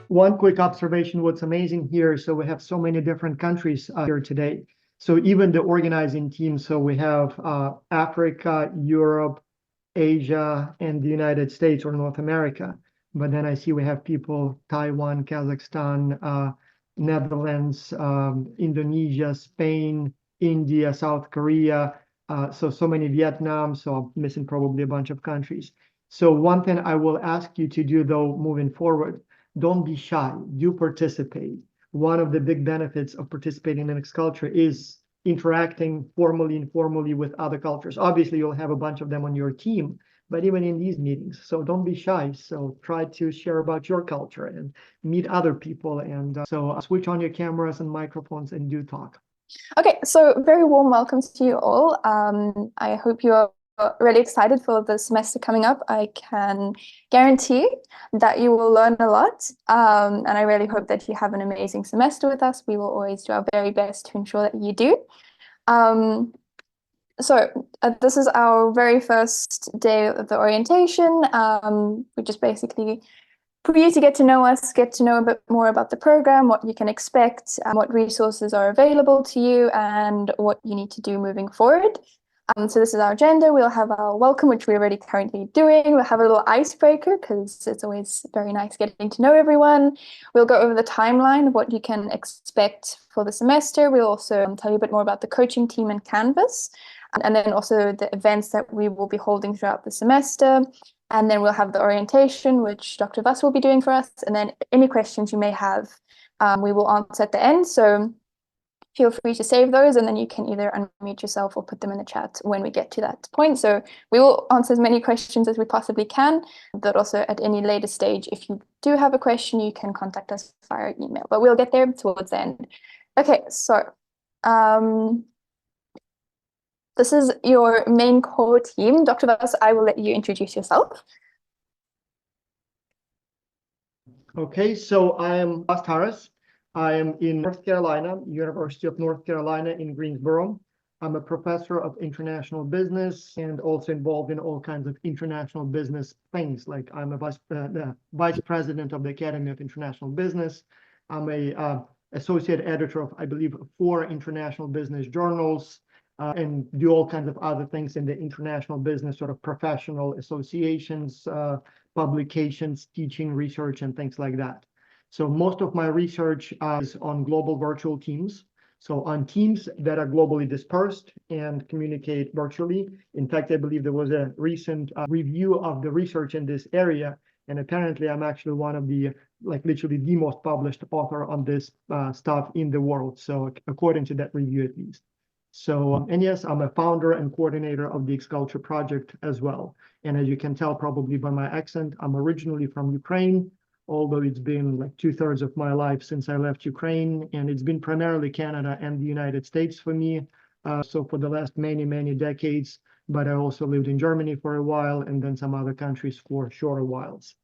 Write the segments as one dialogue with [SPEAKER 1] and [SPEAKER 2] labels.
[SPEAKER 1] one quick observation, what's amazing here, so we have so many different countries here today. So even the organizing team, so we have Africa, Europe, Asia, and the United States or North America. But then I see we have people, Taiwan, Kazakhstan, Netherlands, Indonesia, Spain, India, South Korea, so many Vietnam, so I'm missing probably a bunch of countries. So one thing I will ask you to do though, moving forward, don't be shy, do participate. One of the big benefits of participating in Xculture is interacting formally, informally with other cultures. Obviously, you'll have a bunch of them on your team, but even in these meetings, so don't be shy. So try to share about your culture and meet other people. And switch on your cameras and microphones and do talk.
[SPEAKER 2] Okay, so very warm welcome to you all. I hope you're really excited for the semester coming up. I can guarantee that you will learn a lot. And I really hope that you have an amazing semester with us. We will always do our very best to ensure that you do. This is our very first day of the orientation. We just basically for you to get to know us, get to know a bit more about the program, what you can expect, what resources are available to you, and what you need to do moving forward. So this is our agenda. We'll have our welcome, which we're already currently doing. We'll have a little icebreaker because it's always very nice getting to know everyone. We'll go over the timeline of what you can expect for the semester. We'll also tell you a bit more about the coaching team and Canvas, and then also the events that we will be holding throughout the semester. And then we'll have the orientation, which Dr. Vass will be doing for us. And then any questions you may have, we will answer at the end. So feel free to save those, and then you can either unmute yourself or put them in the chat when we get to that point. So we will answer as many questions as we possibly can, but also at any later stage, if you do have a question, you can contact us via email, but we'll get there towards the end. Okay, so this is your main core team. Dr. Vass, I will let you introduce yourself.
[SPEAKER 1] Okay, so I am Vass Taras. I am in North Carolina, University of North Carolina in Greensboro. I'm a professor of international business and also involved in all kinds of international business things. Like I'm a vice president of the Academy of International Business. I'm a associate editor of, I believe, 4 international business journals. And do all kinds of other things in the international business, sort of professional associations, publications, teaching, research, and things like that. So most of my research is on global virtual teams. So on teams that are globally dispersed and communicate virtually. In fact, I believe there was a recent review of the research in this area. And apparently I'm actually one of the, like literally the most published author on this stuff in the world. So according to that review, at least. So, and yes, I'm a founder and coordinator of the Xculture project as well. And as you can tell probably by my accent, I'm originally from Ukraine, although it's been like 2/3 of my life since I left Ukraine. And it's been primarily Canada and the United States for me. So for the last many, many decades, but I also lived in Germany for a while and then some other countries for shorter whiles.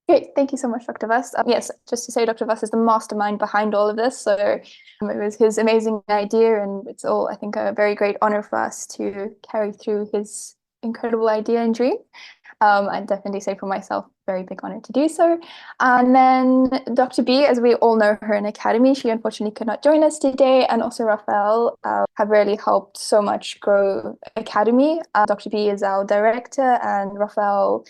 [SPEAKER 2] Great, thank you so much, Dr. Vass. Yes, just to say, Dr. Vass is the mastermind behind all of this. So it was his amazing idea, and it's all, I think, a very great honor for us to carry through his incredible idea and dream. I'd definitely say for myself, very big honor to do so. And then Dr. B, as we all know her in Academy, she unfortunately could not join us today. And also Raphael have really helped so much grow Academy. Dr. B is our director and Raphael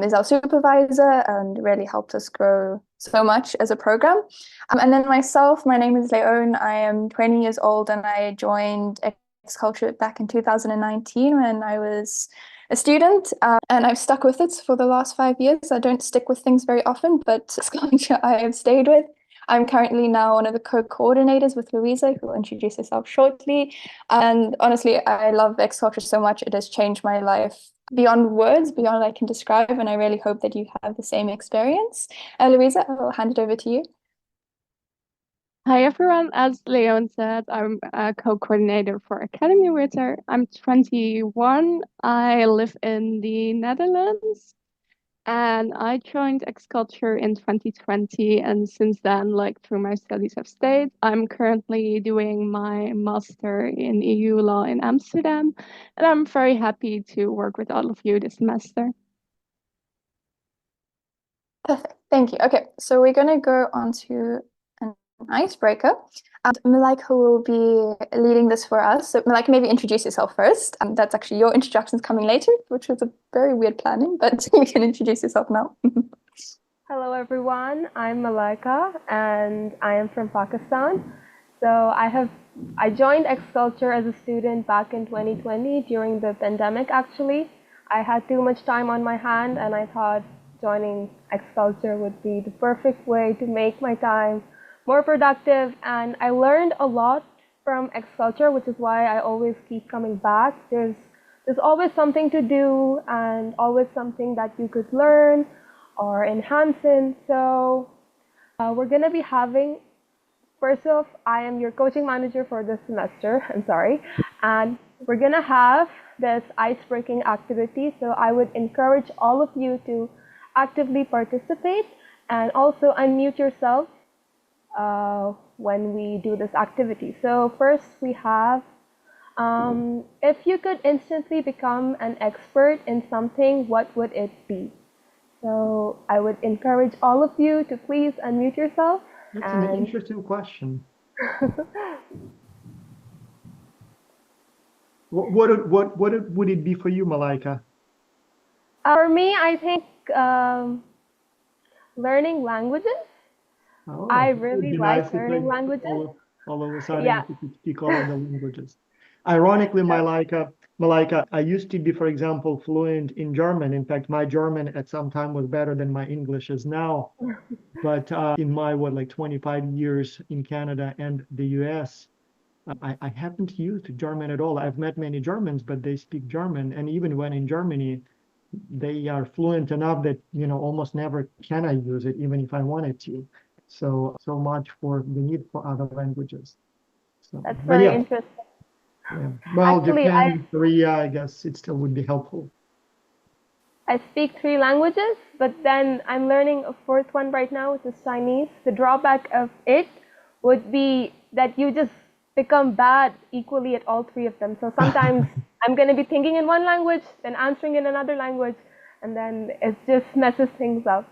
[SPEAKER 2] is our supervisor and really helped us grow so much as a program. And then myself, my name is Leon. I am 20 years old and I joined Xculture back in 2019 when I was a student, and I've stuck with it for the last 5 years. I don't stick with things very often, but Xculture I have stayed with. I'm currently now one of the co-coordinators with Louisa, who will introduce herself shortly. And honestly, I love Xculture so much. It has changed my life beyond words, beyond what I can describe. And I really hope that you have the same experience. Louisa, I will hand it over to you.
[SPEAKER 3] Hi everyone, as Leon said, I'm a co-coordinator for Academy with her. I'm 21, I live in the Netherlands, and I joined Xculture in 2020, and since then, like through my studies have stayed. I'm currently doing my master in EU law in Amsterdam, and I'm very happy to work with all of you this semester.
[SPEAKER 2] Perfect. Thank you. Okay, so we're going to go on to an icebreaker. And Malaika will be leading this for us. So Malaika, maybe introduce yourself first. That's actually your introductions coming later, which was a very weird planning, but you can introduce yourself now.
[SPEAKER 4] Hello everyone, I'm Malaika and I am from Pakistan. So I joined X-Culture as a student back in 2020 during the pandemic actually. I had too much time on my hand and I thought joining X-Culture would be the perfect way to make my time more productive, and I learned a lot from X-Culture, which is why I always keep coming back. There's always something to do and always something that you could learn or enhance in. So we're going to be having, first off, I am your coaching manager for this semester, I'm sorry, and we're going to have this ice-breaking activity. So I would encourage all of you to actively participate and also unmute yourself when we do this activity. So first we have, if you could instantly become an expert in something, what would it be? So I would encourage all of you to please unmute yourself.
[SPEAKER 1] That's an interesting question. What would it be for you, Malaika?
[SPEAKER 4] For me, I think learning languages.
[SPEAKER 1] Oh,
[SPEAKER 4] I
[SPEAKER 1] it would
[SPEAKER 4] really
[SPEAKER 1] be
[SPEAKER 4] like
[SPEAKER 1] nice if
[SPEAKER 4] learning languages.
[SPEAKER 1] all of a sudden
[SPEAKER 4] Yeah.
[SPEAKER 1] if you could speak all of the languages. Ironically, Malaika, I used to be, for example, fluent in German. In fact, my German at some time was better than my English is now. But in my, 25 years in Canada and the US, I haven't used German at all. I've met many Germans, but they speak German. And even when in Germany, they are fluent enough that, almost never can I use it, even if I wanted to. So much for the need for other languages. So,
[SPEAKER 4] That's
[SPEAKER 1] but
[SPEAKER 4] very
[SPEAKER 1] yeah,
[SPEAKER 4] interesting.
[SPEAKER 1] yeah. Well,
[SPEAKER 4] Actually,
[SPEAKER 1] Japan, Korea, I guess it still would be helpful.
[SPEAKER 4] I speak 3 languages, but then I'm learning a 4th one right now, which is Chinese. The drawback of it would be that you just become bad equally at all 3 of them. So sometimes I'm going to be thinking in one language, then answering in another language, and then it just messes things up.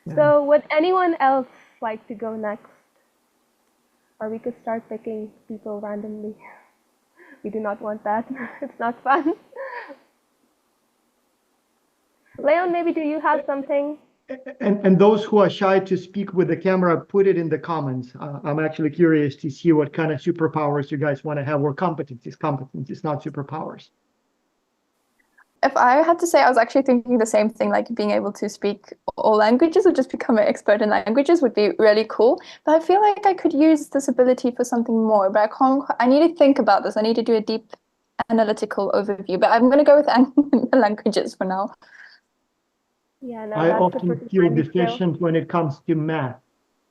[SPEAKER 1] Yeah.
[SPEAKER 4] So would anyone else like to go next? Or we could start picking people randomly. We do not want that. It's not fun. Leon, maybe do you have something?
[SPEAKER 1] And those who are shy to speak with the camera, put it in the comments. I'm actually curious to see what kind of superpowers you guys want to have, or competencies, not superpowers.
[SPEAKER 2] If I had to say, I was actually thinking the same thing, like being able to speak all languages or just become an expert in languages would be really cool. But I feel like I could use this ability for something more, but I need to think about this. I need to do a deep analytical overview, but I'm going to go with languages for now.
[SPEAKER 4] Yeah, no,
[SPEAKER 1] I
[SPEAKER 4] that's a
[SPEAKER 1] often
[SPEAKER 4] pretty
[SPEAKER 1] feel
[SPEAKER 4] handy skill.
[SPEAKER 1] deficient when it comes to math.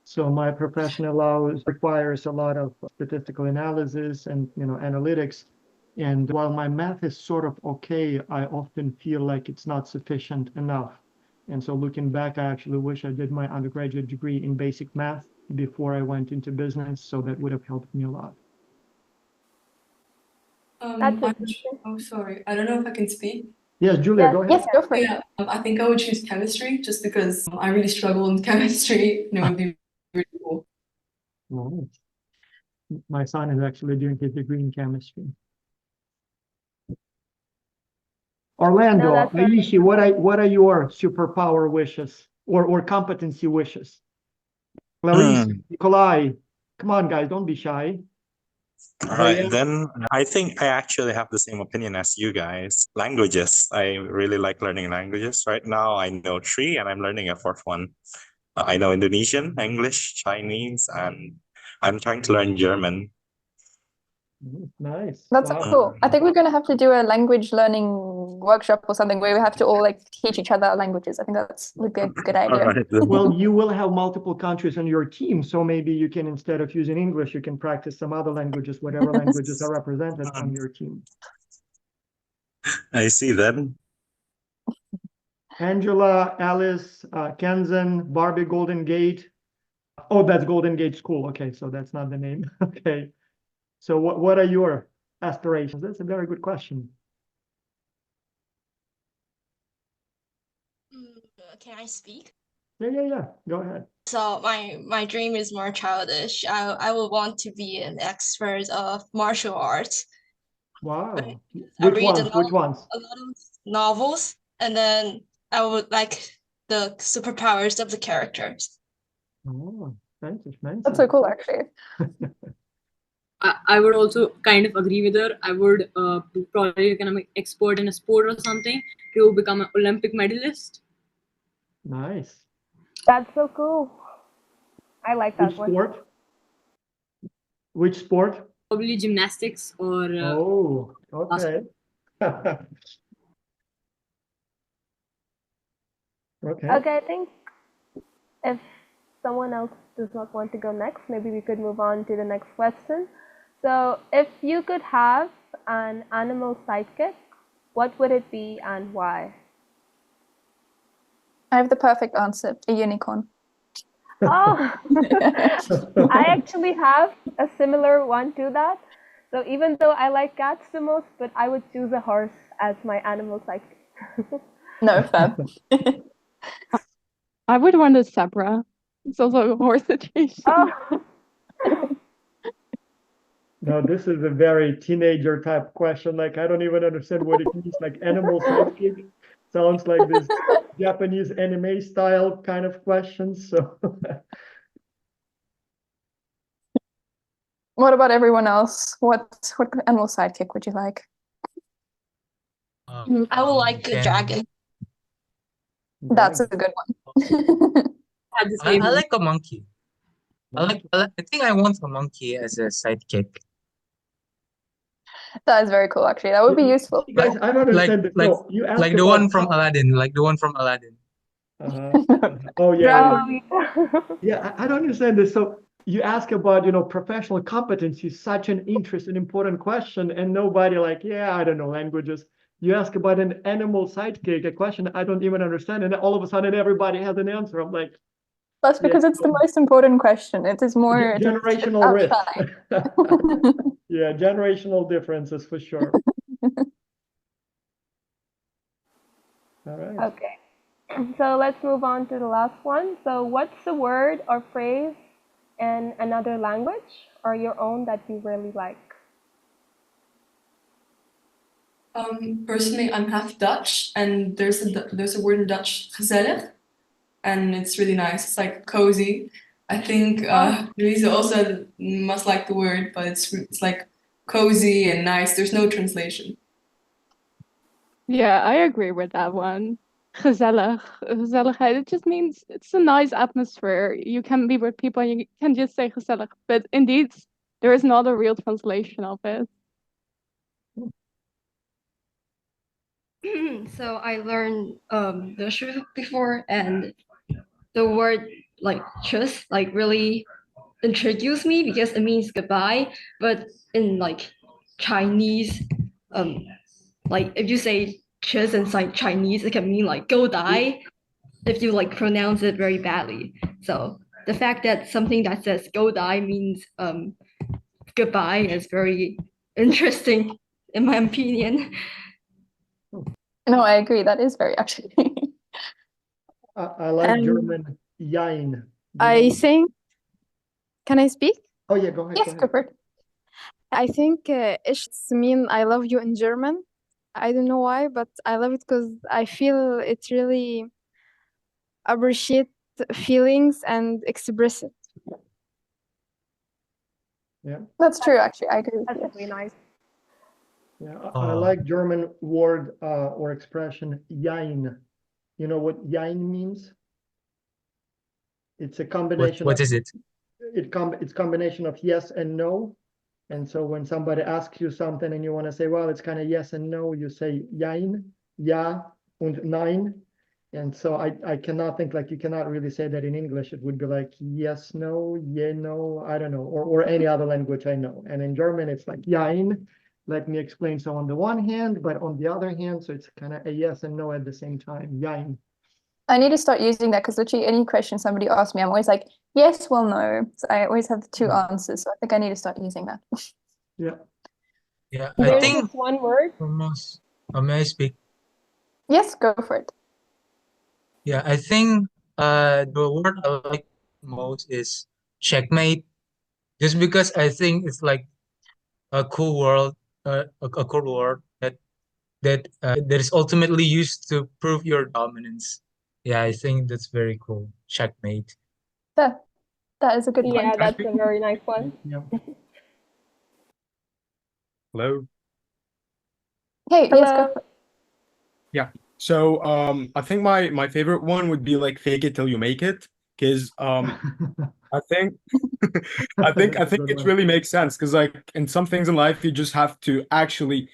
[SPEAKER 1] So my profession requires a lot of statistical analysis and analytics. And while my math is sort of okay, I often feel like it's not sufficient enough. And so looking back, I actually wish I did my undergraduate degree in basic math before I went into business. So that would have helped me a lot.
[SPEAKER 4] That's interesting.
[SPEAKER 5] Oh, sorry. I don't know if I can speak.
[SPEAKER 1] Yes, Julia,
[SPEAKER 4] Yes.
[SPEAKER 1] go ahead.
[SPEAKER 2] Yes, go for it.
[SPEAKER 5] Yeah, I think I would choose chemistry just because I really struggle in chemistry and it would be really cool.
[SPEAKER 1] Nice. My son is actually doing his degree in chemistry. Orlando,
[SPEAKER 4] No, that's very
[SPEAKER 1] Aishi, what are your superpower wishes or competency wishes? Clarice, Nikolai, come on, guys, don't be shy.
[SPEAKER 6] All right,
[SPEAKER 1] Diane?
[SPEAKER 6] then I think I actually have the same opinion as you guys. Languages. I really like learning languages. Right now, I know 3 and I'm learning a 4th one. I know Indonesian, English, Chinese, and I'm trying to learn German.
[SPEAKER 1] Nice.
[SPEAKER 2] That's
[SPEAKER 1] Wow.
[SPEAKER 2] cool. I think we're going to have to do a language learning workshop or something where we have to all like teach each other languages. I think would be a good
[SPEAKER 6] All
[SPEAKER 2] idea.
[SPEAKER 6] right, then.
[SPEAKER 1] Well, you will have multiple countries on your team, so maybe you can, instead of using English, you can practice some other languages, whatever languages are represented on your team.
[SPEAKER 6] I see then.
[SPEAKER 1] Angela, Alice, Kenzen, Barbie, Golden Gate. Oh, that's Golden Gate School. Okay, so that's not the name. Okay. So what are your aspirations? That's a very good question.
[SPEAKER 7] Can I speak?
[SPEAKER 1] Yeah. Go ahead.
[SPEAKER 7] So my dream is more childish. I would want to be an expert of martial arts.
[SPEAKER 1] Wow.
[SPEAKER 7] I
[SPEAKER 1] Which
[SPEAKER 7] read
[SPEAKER 1] ones? Which ones?
[SPEAKER 7] a lot of novels, and then I would like the superpowers of the characters.
[SPEAKER 1] Oh, fancy,
[SPEAKER 2] That's so
[SPEAKER 1] fancy.
[SPEAKER 2] cool, actually.
[SPEAKER 8] I would also kind of agree with her. I would probably become an expert in a sport or something to become an Olympic medalist.
[SPEAKER 1] Nice.
[SPEAKER 4] That's so cool. I like that
[SPEAKER 1] Which
[SPEAKER 4] one.
[SPEAKER 1] sport? Which sport?
[SPEAKER 8] Probably gymnastics or
[SPEAKER 1] Oh, okay. Okay.
[SPEAKER 4] Okay, I think if someone else does not want to go next, maybe we could move on to the next question. So, if you could have an animal sidekick, what would it be and why?
[SPEAKER 2] I have the perfect answer, a unicorn.
[SPEAKER 4] Oh, I actually have a similar one to that. So even though I like cats the most, but I would choose a horse as my animal sidekick.
[SPEAKER 2] No, fab.
[SPEAKER 3] I would want a zebra. It's also a horse situation.
[SPEAKER 4] Oh,
[SPEAKER 1] No, this is a very teenager type question. Like, I don't even understand what it means. Like, animal sidekick sounds like this Japanese anime style kind of questions. So,
[SPEAKER 2] What about everyone else? What animal sidekick would you like?
[SPEAKER 7] I would like a dragon.
[SPEAKER 2] That's a good one.
[SPEAKER 8] At the
[SPEAKER 9] I
[SPEAKER 8] same
[SPEAKER 9] like a monkey. I think I want a monkey as a sidekick.
[SPEAKER 2] That is very cool, actually. That would be useful.
[SPEAKER 1] You guys, I don't
[SPEAKER 9] Like
[SPEAKER 1] understand. No, you asked
[SPEAKER 9] like the
[SPEAKER 1] about
[SPEAKER 9] one from Aladdin, like the one from Aladdin.
[SPEAKER 1] Oh yeah, yeah.
[SPEAKER 4] oh,
[SPEAKER 1] Yeah, I don't understand this. So you ask about, professional competency, such an interesting, important question, and nobody like, yeah, I don't know languages. You ask about an animal sidekick, a question I don't even understand, and all of a sudden everybody has an answer. I'm like,
[SPEAKER 2] That's because it's the most important question. It is more it is
[SPEAKER 1] generational risk.
[SPEAKER 2] outside.
[SPEAKER 1] Yeah, generational differences for sure. All right.
[SPEAKER 4] okay. So let's move on to the last one. So what's a word or phrase in another language or your own that you really like?
[SPEAKER 5] Personally, I'm half Dutch, and there's a word in Dutch, gezellig, and it's really nice. It's like cozy. I think Louisa also must like the word, but it's like cozy and nice. There's no translation.
[SPEAKER 3] Yeah, I agree with that one. Gezellig. Gezelligheid. It just means it's a nice atmosphere. You can be with people and you can just say gezellig. But indeed, there is not a real translation of it.
[SPEAKER 10] So I learned Dutch before, and the word like tschüss like really intrigues me because it means goodbye. But in like Chinese, like if you say tschüss in like Chinese, it can mean like go die if you like pronounce it very badly. So the fact that something that says go die means goodbye is very interesting in my opinion.
[SPEAKER 2] No, I agree. That is very actually.
[SPEAKER 1] I like German Jein. Do you
[SPEAKER 11] I
[SPEAKER 1] know?
[SPEAKER 11] think, can I speak?
[SPEAKER 1] Oh yeah, go ahead.
[SPEAKER 2] Yes,
[SPEAKER 1] Go
[SPEAKER 2] go
[SPEAKER 1] ahead.
[SPEAKER 2] for it.
[SPEAKER 11] I think ich mean I love you in German. I don't know why, but I love it because I feel it really appreciate feelings and express it.
[SPEAKER 1] Yeah.
[SPEAKER 2] That's true, actually. I agree with
[SPEAKER 4] That's
[SPEAKER 2] you.
[SPEAKER 4] really nice.
[SPEAKER 1] Yeah, I like German word or expression Jein. You know what Jein means? It's a combination
[SPEAKER 9] What
[SPEAKER 1] of
[SPEAKER 9] is it?
[SPEAKER 1] it's combination of yes and no. And so when somebody asks you something and you want to say, well, it's kind of yes and no, you say Jein, ja und nein. And so I cannot think like you cannot really say that in English. It would be like yes, no, yeah, no, I don't know, or any other language I know. And in German, it's like Jein. Let me explain. So on the one hand, but on the other hand, so it's kind of a yes and no at the same time. Jein.
[SPEAKER 2] I need to start using that because literally any question somebody asks me, I'm always like, yes, well, no. So I always have the two answers. So I think I need to start using that.
[SPEAKER 1] Yeah.
[SPEAKER 9] Yeah, I
[SPEAKER 4] There's
[SPEAKER 9] think
[SPEAKER 4] this one word.
[SPEAKER 9] almost. May I speak?
[SPEAKER 2] Yes, go for it.
[SPEAKER 9] Yeah, I think The word I like most is checkmate, just because I think it's like a cool world, a cool word that is ultimately used to prove your dominance. Yeah, I think that's very cool. Checkmate.
[SPEAKER 2] That is a good
[SPEAKER 4] Yeah,
[SPEAKER 2] point.
[SPEAKER 4] that's a very nice one.
[SPEAKER 1] Yeah.
[SPEAKER 12] Hello.
[SPEAKER 2] Hey, yes, go
[SPEAKER 4] Hello.
[SPEAKER 2] for it.
[SPEAKER 12] Yeah. So I think my favorite one would be like fake it till you make it, because I think I think it really makes sense, because like in some things in life you just have to actually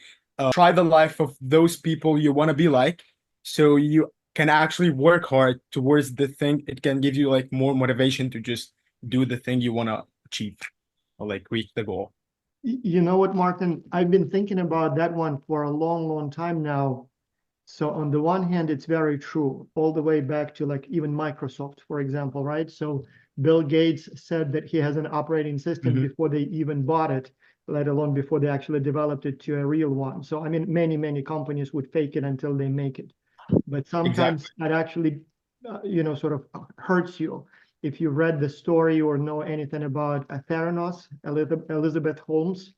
[SPEAKER 12] try the life of those people you want to be like, so you can actually work hard towards the thing. It can give you like more motivation to just do the thing you want to achieve or like reach the goal.
[SPEAKER 1] You know what, Martin? I've been thinking about that one for a long, long time now. So on the one hand, it's very true, all the way back to like even Microsoft, for example, right? So Bill Gates said that he has an operating system before they even bought it, let alone before they actually developed it to a real one. So I mean, many companies would fake it until they make it. But sometimes that actually, sort of hurts you. If you read the story or know anything about Theranos, Elizabeth Holmes,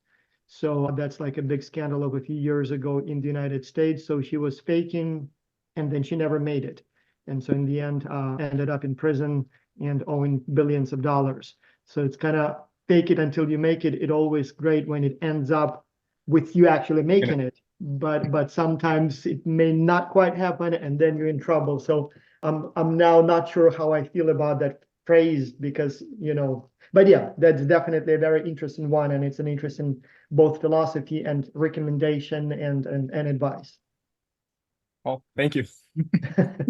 [SPEAKER 1] so that's like a big scandal of a few years ago in the United States. So she was faking, and then she never made it. And so in the end, ended up in prison and owing billions of dollars. So it's kind of fake it until you make it. It's always great when it ends up with you actually making it. But sometimes it may not quite happen, and then you're in trouble. So I'm now not sure how I feel about that phrase, because but yeah, that's definitely a very interesting one, and it's an interesting both philosophy and recommendation and advice.
[SPEAKER 12] Oh, thank you.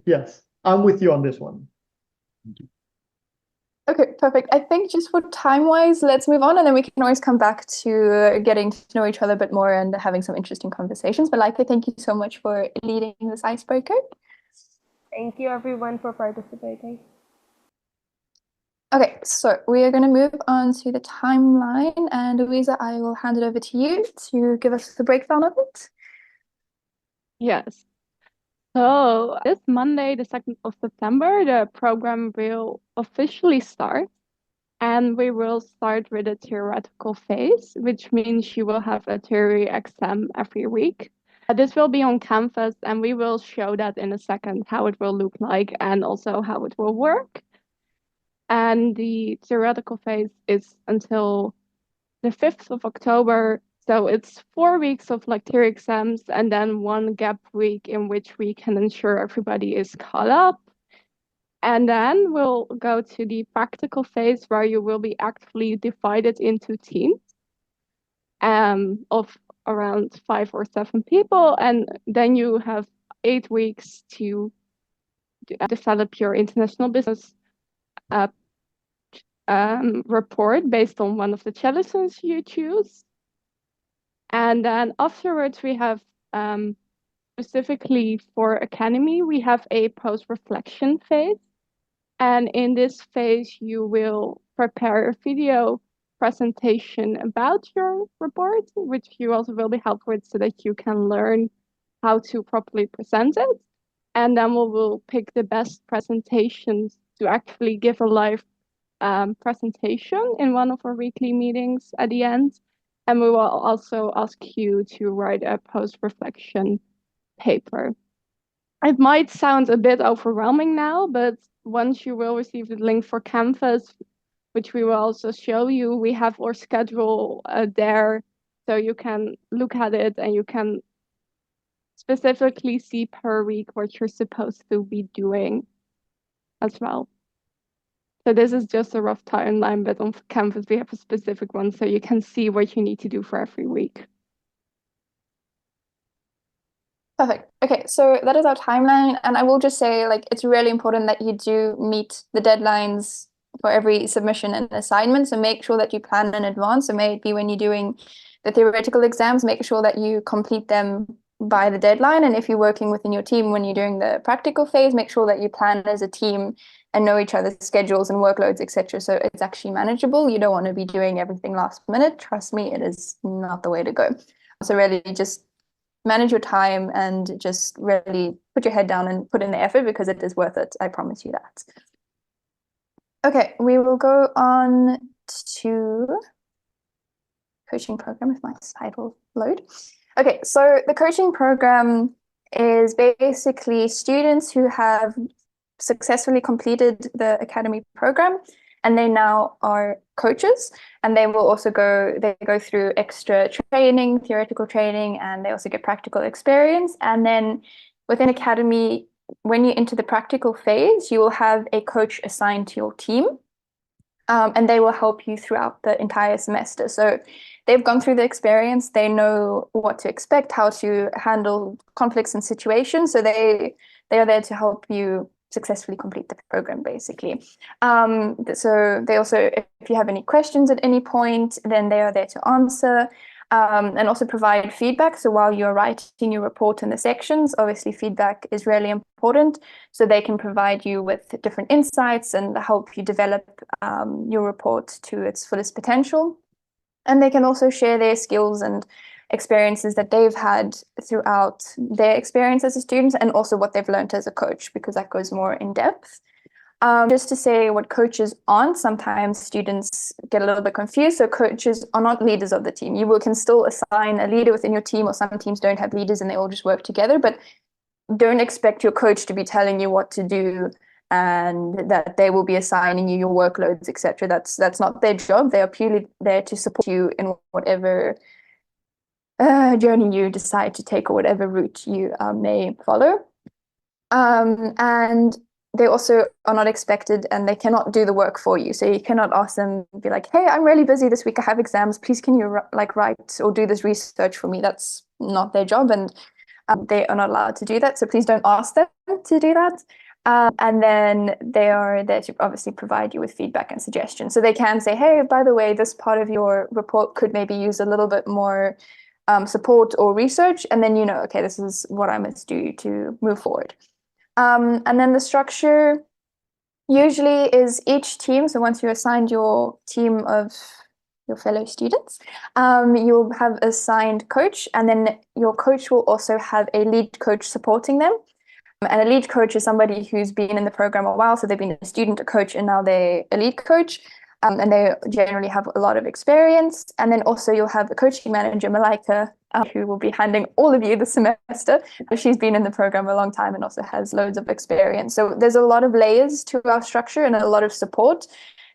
[SPEAKER 1] Yes, I'm with you on this one.
[SPEAKER 2] Okay, perfect. I think just for time-wise, let's move on, and then we can always come back to getting to know each other a bit more and having some interesting conversations. But Laika, thank you so much for leading this icebreaker.
[SPEAKER 4] Thank you everyone for participating.
[SPEAKER 2] Okay, so we are going to move on to the timeline, and Louisa, I will hand it over to you to give us the breakdown of it.
[SPEAKER 3] Yes. So this Monday, the 2nd of September, the program will officially start. And we will start with a theoretical phase, which means you will have a theory exam every week. This will be on Canvas, and we will show that in a second, how it will look like and also how it will work. And the theoretical phase is until the 5th of October. So it's 4 weeks of like theory exams and then one gap week in which we can ensure everybody is caught up. And then we'll go to the practical phase where you will be actively divided into teams of around 5 or 7 people. And then you have 8 weeks to develop your international business report based on one of the challenges you choose. And then afterwards, we have specifically for Academy, we have a post-reflection phase. And in this phase, you will prepare a video presentation about your report, which you also will be helped with so that you can learn how to properly present it. And then we will pick the best presentations to actually give a live presentation in one of our weekly meetings at the end. And we will also ask you to write a post-reflection paper. It might sound a bit overwhelming now, but once you will receive the link for Canvas, which we will also show you, we have our schedule there, so you can look at it and you can specifically see per week what you're supposed to be doing as well. So this is just a rough timeline, but on Canvas we have a specific one, so you can see what you need to do for every week.
[SPEAKER 2] Perfect. Okay, so that is our timeline. And I will just say, like, it's really important that you do meet the deadlines for every submission and assignment. So make sure that you plan in advance. So maybe when you're doing the theoretical exams, make sure that you complete them by the deadline. And if you're working within your team when you're doing the practical phase, make sure that you plan as a team and know each other's schedules and workloads, etc. So it's actually manageable. You don't want to be doing everything last minute. Trust me, it is not the way to go. So really just manage your time and just really put your head down and put in the effort, because it is worth it. I promise you that. Okay, we will go on to coaching program if my slide will load. Okay, so the coaching program is basically students who have successfully completed the academy program and they now are coaches, and they will also go through extra training, theoretical training, and they also get practical experience. And then within academy, when you enter the practical phase, you will have a coach assigned to your team, and they will help you throughout the entire semester. So they've gone through the experience, they know what to expect, how to handle conflicts and situations. So they are there to help you successfully complete the program, basically. So they also, if you have any questions at any point, then they are there to answer. And also provide feedback. So while you're writing your report in the sections, obviously feedback is really important. So they can provide you with different insights and help you develop your report to its fullest potential. And they can also share their skills and experiences that they've had throughout their experience as a student, and also what they've learned as a coach, because that goes more in depth. Just to say what coaches aren't, sometimes students get a little bit confused. So coaches are not leaders of the team. You can still assign a leader within your team, or some teams don't have leaders and they all just work together, but don't expect your coach to be telling you what to do and that they will be assigning you your workloads, etc. That's not their job. They are purely there to support you in whatever journey you decide to take, or whatever route you may follow. And they also are not expected, and they cannot do the work for you. So you cannot ask them, be like, hey, I'm really busy this week, I have exams, please can you write or do this research for me? That's not their job, and they are not allowed to do that. So please don't ask them to do that. And then they are there to obviously provide you with feedback and suggestions. So they can say, hey, by the way, this part of your report could maybe use a little bit more support or research. And then you know, okay, this is what I must do to move forward. And then the structure usually is each team. So once you assigned your team of your fellow students, you'll have assigned coach, and then your coach will also have a lead coach supporting them. And a lead coach is somebody who's been in the program a while. So they've been a student, a coach, and now they're a lead coach. And they generally have a lot of experience. And then also you'll have a coaching manager, Malaika, who will be handling all of you the semester. She's been in the program a long time and also has loads of experience. So there's a lot of layers to our structure and a lot of support.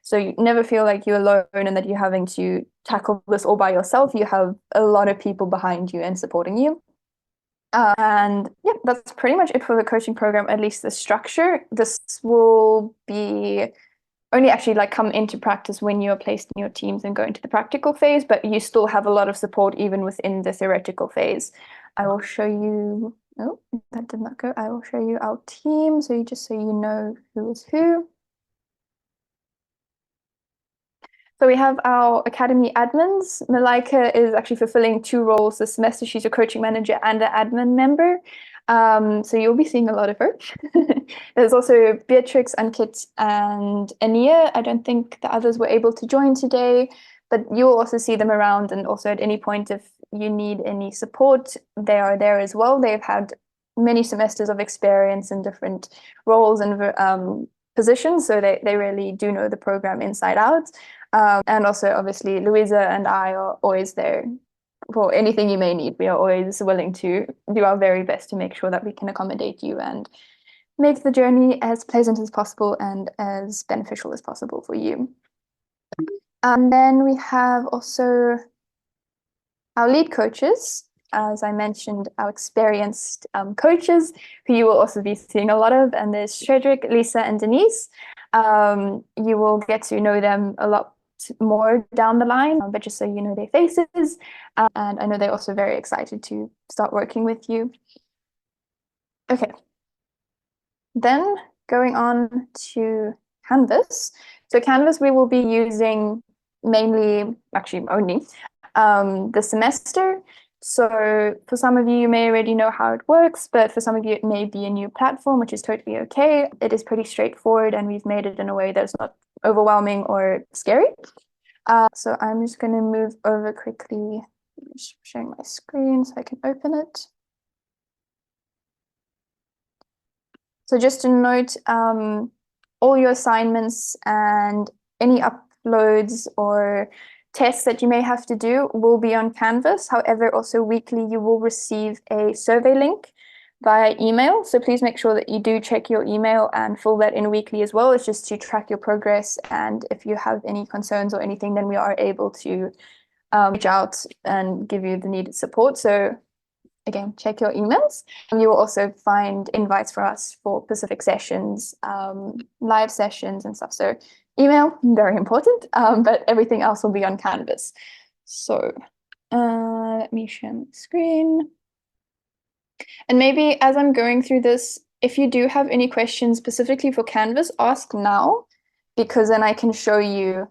[SPEAKER 2] So you never feel like you're alone and that you're having to tackle this all by yourself. You have a lot of people behind you and supporting you. And yeah, that's pretty much it for the coaching program, at least the structure. This will be only actually come into practice when you are placed in your teams and go into the practical phase, but you still have a lot of support even within the theoretical phase. I will show you, oh, that did not go. I will show you our team, so you know who is who. So we have our academy admins. Malaika is actually fulfilling two roles this semester. She's a coaching manager and an admin member. So you'll be seeing a lot of her. There's also Beatrix, Ankit, and Ania. I don't think the others were able to join today, but you'll also see them around. And also at any point, if you need any support, they are there as well. They've had many semesters of experience in different roles and positions, so they really do know the program inside out. And also, obviously, Louisa and I are always there for anything you may need. We are always willing to do our very best to make sure that we can accommodate you and make the journey as pleasant as possible and as beneficial as possible for you. And then we have also our lead coaches, as I mentioned, our experienced coaches, who you will also be seeing a lot of. And there's Frederick, Lisa, and Denise. You will get to know them a lot more down the line, but just so you know their faces. And I know they're also very excited to start working with you. Okay. Then going on to Canvas. So Canvas we will be using mainly, actually only, this semester. So for some of you may already know how it works, but for some of you it may be a new platform, which is totally okay. It is pretty straightforward, and we've made it in a way that's not overwhelming or scary. So I'm just going to move over quickly, just sharing my screen so I can open it. So just to note, all your assignments and any uploads or tests that you may have to do will be on Canvas. However, also weekly, you will receive a survey link via email. So please make sure that you do check your email and fill that in weekly as well. It's just to track your progress. And if you have any concerns or anything, then we are able to reach out and give you the needed support. So again, check your emails. And you will also find invites for us for specific sessions, live sessions and stuff. So email, very important, but everything else will be on Canvas. So let me share my screen. And maybe as I'm going through this, if you do have any questions specifically for Canvas, ask now, because then I can show you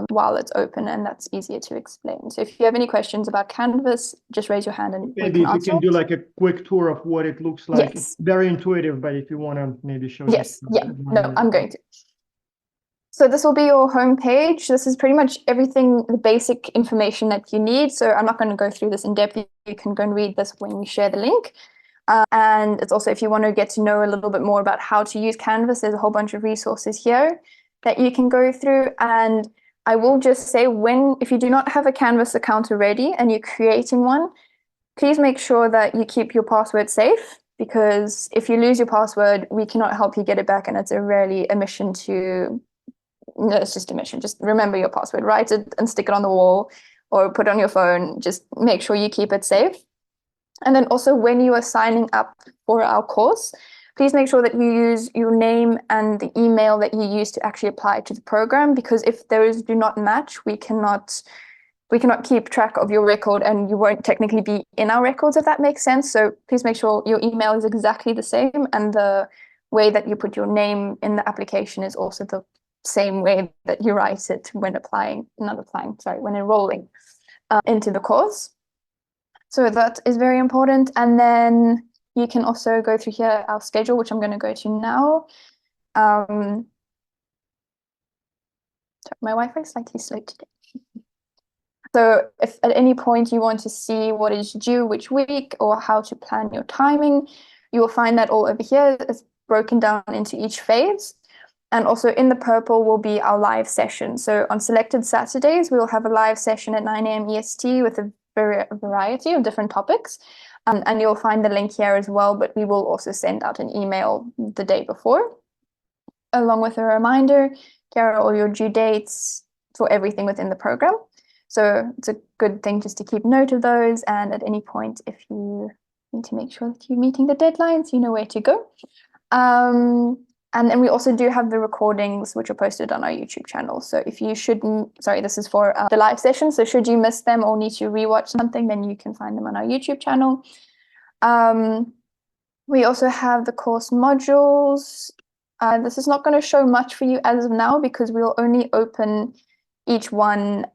[SPEAKER 2] while it's open, and that's easier to explain. So if you have any questions about Canvas, just raise your hand and
[SPEAKER 1] maybe if you can do
[SPEAKER 2] it.
[SPEAKER 1] like a quick tour of what it looks like.
[SPEAKER 2] Yes.
[SPEAKER 1] It's very intuitive, but if you want to maybe show
[SPEAKER 2] Yes,
[SPEAKER 1] us,
[SPEAKER 2] yeah, no, I'm going to. So this will be your home page. This is pretty much everything, the basic information that you need. So I'm not going to go through this in depth. You can go and read this when we share the link. And it's also, if you want to get to know a little bit more about how to use Canvas, there's a whole bunch of resources here that you can go through. And I will just say, if you do not have a Canvas account already and you're creating one, please make sure that you keep your password safe, because if you lose your password, we cannot help you get it back. And it's a mission to, no, it's just a mission. Just remember your password, write it and stick it on the wall or put it on your phone. Just make sure you keep it safe. And then also when you are signing up for our course, please make sure that you use your name and the email that you use to actually apply to the program, because if those do not match, we cannot keep track of your record and you won't technically be in our records, if that makes sense. So please make sure your email is exactly the same, and the way that you put your name in the application is also the same way that you write it when when enrolling into the course. So that is very important. And then you can also go through here our schedule, which I'm going to go to now. Sorry, my Wi-Fi is slightly slow today. So if at any point you want to see what is due which week or how to plan your timing, you will find that all over here. It's broken down into each phase. And also in the purple will be our live session. So on selected Saturdays, we will have a live session at 9 a.m. EST with a variety of different topics. And you'll find the link here as well, but we will also send out an email the day before, along with a reminder, here are all your due dates for everything within the program. So it's a good thing just to keep note of those. And at any point, if you need to make sure that you're meeting the deadlines, you know where to go. And then we also do have the recordings, which are posted on our YouTube channel. So if you this is for the live session. So should you miss them or need to rewatch something, then you can find them on our YouTube channel. We also have the course modules. This is not going to show much for you as of now, because we'll only open each one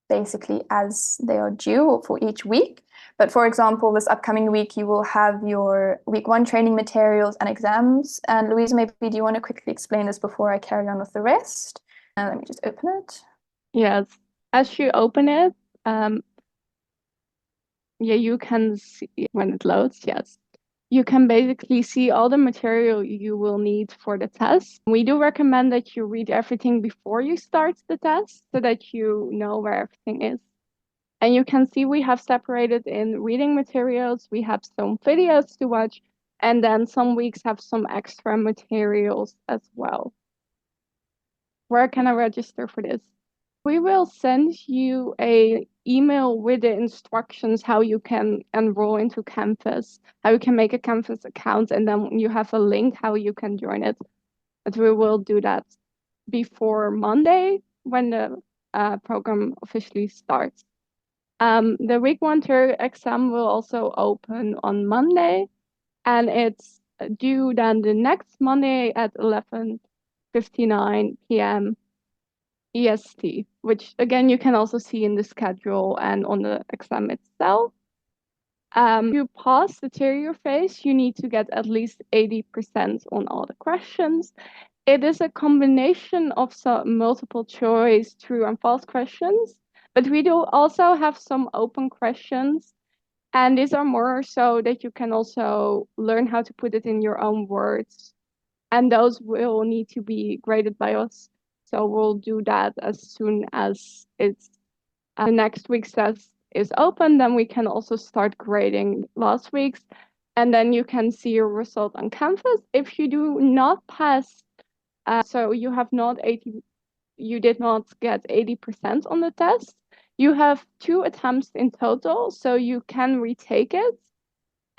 [SPEAKER 2] basically as they are due for each week. But for example, this upcoming week, you will have your week 1 training materials and exams. And Louisa, maybe do you want to quickly explain this before I carry on with the rest? Let me just open it.
[SPEAKER 3] Yes, as you open it, you can see when it loads, yes. You can basically see all the material you will need for the test. We do recommend that you read everything before you start the test so that you know where everything is. And you can see we have separated in reading materials, we have some videos to watch, and then some weeks have some extra materials as well. Where can I register for this? We will send you an email with the instructions how you can enroll into Canvas, how you can make a Canvas account, and then you have a link how you can join it. But we will do that before Monday when the program officially starts. The week 1 exam will also open on Monday, and it's due then the next Monday at 11:59 p.m. EST, which again you can also see in the schedule and on the exam itself. To pass the theory phase, you need to get at least 80% on all the questions. It is a combination of some multiple choice, true and false questions, but we do also have some open questions, and these are more so that you can also learn how to put it in your own words and those will need to be graded by us. So we'll do that as soon as it's the next week's test is open. Then we can also start grading last week's, and then you can see your result on Canvas. If you do not pass, so you have not 80, you did not get 80% on the test, you have 2 attempts in total, so you can retake it.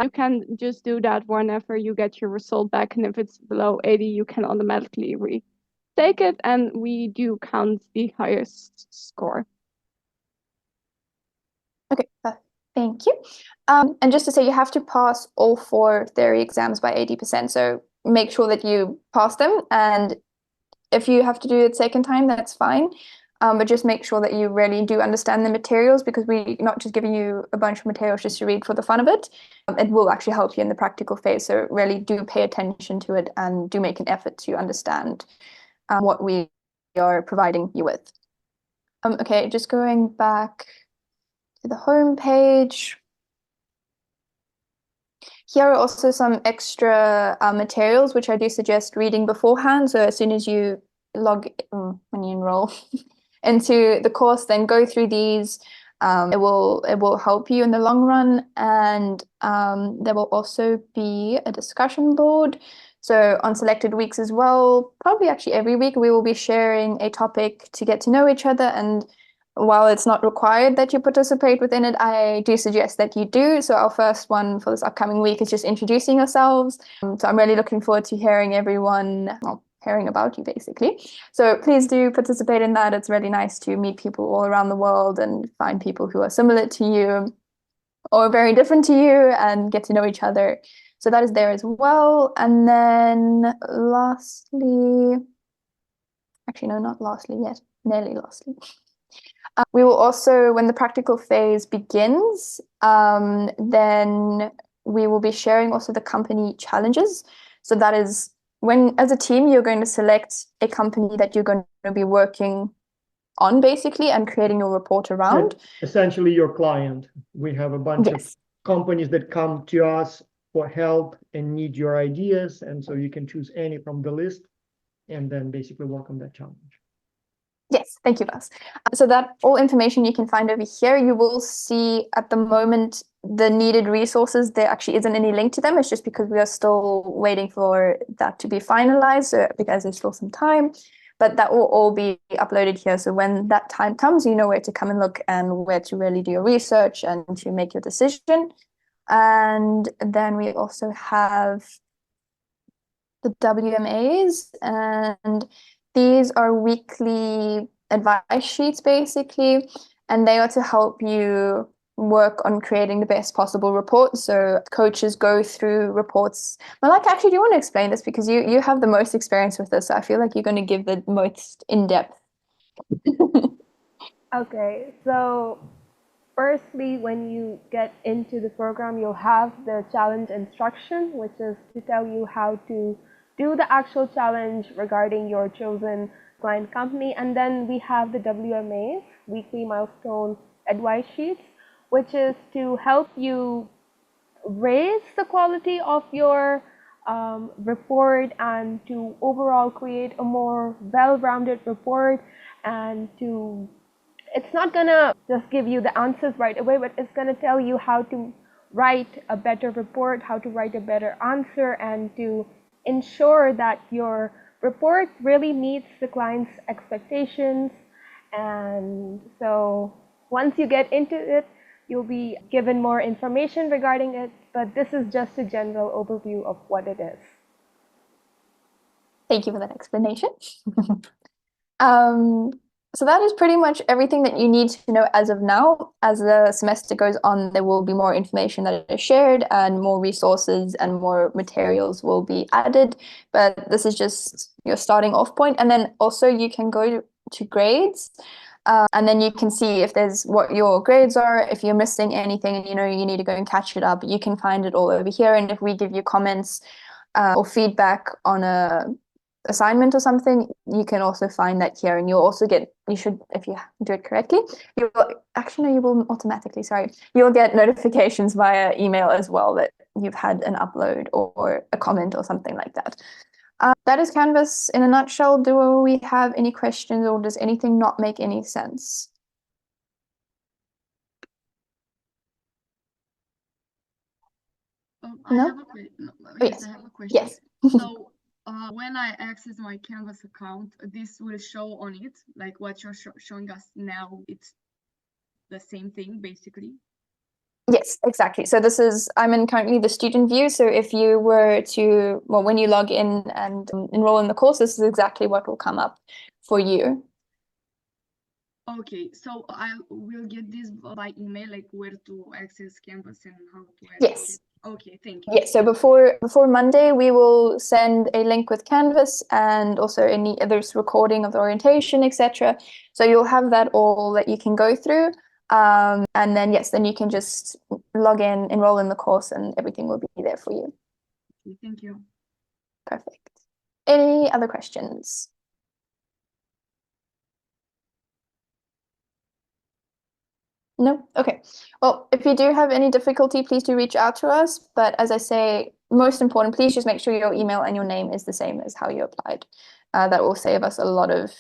[SPEAKER 3] You can just do that whenever you get your result back, and if it's below 80, you can automatically retake it, and we do count the highest score.
[SPEAKER 2] Okay, thank you. And just to say, you have to pass all 4 theory exams by 80%, so make sure that you pass them, and if you have to do it second time, that's fine. But just make sure that you really do understand the materials, because we're not just giving you a bunch of materials just to read for the fun of it. It will actually help you in the practical phase. So really do pay attention to it and do make an effort to understand what we are providing you with. Okay, just going back to the home page. Here are also some extra materials, which I do suggest reading beforehand. So as soon as you when you enroll into the course, then go through these. It will help you in the long run, and there will also be a discussion board. So on selected weeks as well, probably actually every week, we will be sharing a topic to get to know each other. And while it's not required that you participate within it, I do suggest that you do. So our first one for this upcoming week is just introducing yourselves. So I'm really looking forward to hearing everyone, hearing about you basically. So please do participate in that. It's really nice to meet people all around the world and find people who are similar to you or very different to you and get to know each other. So that is there as well. And then lastly, actually, no, not lastly yet, nearly lastly. We will also, when the practical phase begins, then we will be sharing also the company challenges. So that is when, as a team, you're going to select a company that you're going to be working on, basically, and creating your report around.
[SPEAKER 1] Essentially, your client. We have a bunch of companies that come to us for help and need your ideas. And so you can choose any from the list and then basically work on that challenge.
[SPEAKER 2] Yes, thank you, Bas. So that all information you can find over here. You will see at the moment the needed resources. There actually isn't any link to them. It's just because we are still waiting for that to be finalized, because there's still some time. But that will all be uploaded here. So when that time comes, you know where to come and look and where to really do your research and to make your decision. And then we also have the WMAs, and these are weekly advice sheets, basically, and they are to help you work on creating the best possible report. So coaches go through reports. Malika, actually, do you want to explain this? Because you have the most experience with this, so I feel like you're going to give the most in-depth.
[SPEAKER 4] Okay, so firstly, when you get into the program, you'll have the challenge instruction, which is to tell you how to do the actual challenge regarding your chosen client company. And then we have the WMAs, weekly milestone advice sheets, which is to help you raise the quality of your report and to overall create a more well-rounded report, and to, it's not gonna just give you the answers right away, but it's gonna tell you how to write a better report, how to write a better answer, and to ensure that your report really meets the client's expectations. And so once you get into it, you'll be given more information regarding it, but this is just a general overview of what it is.
[SPEAKER 2] Thank you for that explanation. So that is pretty much everything that you need to know as of now. As the semester goes on, there will be more information that is shared and more resources and more materials will be added. But this is just your starting off point. And then also you can go to grades, and then you can see if there's what your grades are. If you're missing anything and you know you need to go and catch it up, you can find it all over here. And if we give you comments or feedback on a assignment or something, you can also find that here, and you'll also get, you should, if you do it correctly, you will actually, no, you will automatically, you'll get notifications via email as well that you've had an upload or a comment or something like that. That is Canvas in a nutshell. Do we have any questions, or does anything not make any sense?
[SPEAKER 13] I
[SPEAKER 2] No?
[SPEAKER 13] have a question.
[SPEAKER 2] Yes.
[SPEAKER 13] I have a question.
[SPEAKER 2] Yes.
[SPEAKER 13] So, when I access my Canvas account, this will show on it, like what you're showing us now. It's the same thing, basically.
[SPEAKER 2] Yes, exactly. So I'm in currently the student view. So if you were to, well, when you log in and enroll in the course, this is exactly what will come up for you.
[SPEAKER 13] Okay, so I will get this by email, like where to access Canvas and how to access
[SPEAKER 2] Yes.
[SPEAKER 13] it. Okay, thank you.
[SPEAKER 2] Yes, so before Monday, we will send a link with Canvas and also any other recording of the orientation, etc. So you'll have that all that you can go through. And then, yes, then you can just log in, enroll in the course, and everything will be there for you.
[SPEAKER 13] Okay, thank you.
[SPEAKER 2] Perfect. Any other questions? No? Okay. Well, if you do have any difficulty, please do reach out to us. But as I say, most important, please just make sure your email and your name is the same as how you applied. That will save us a lot of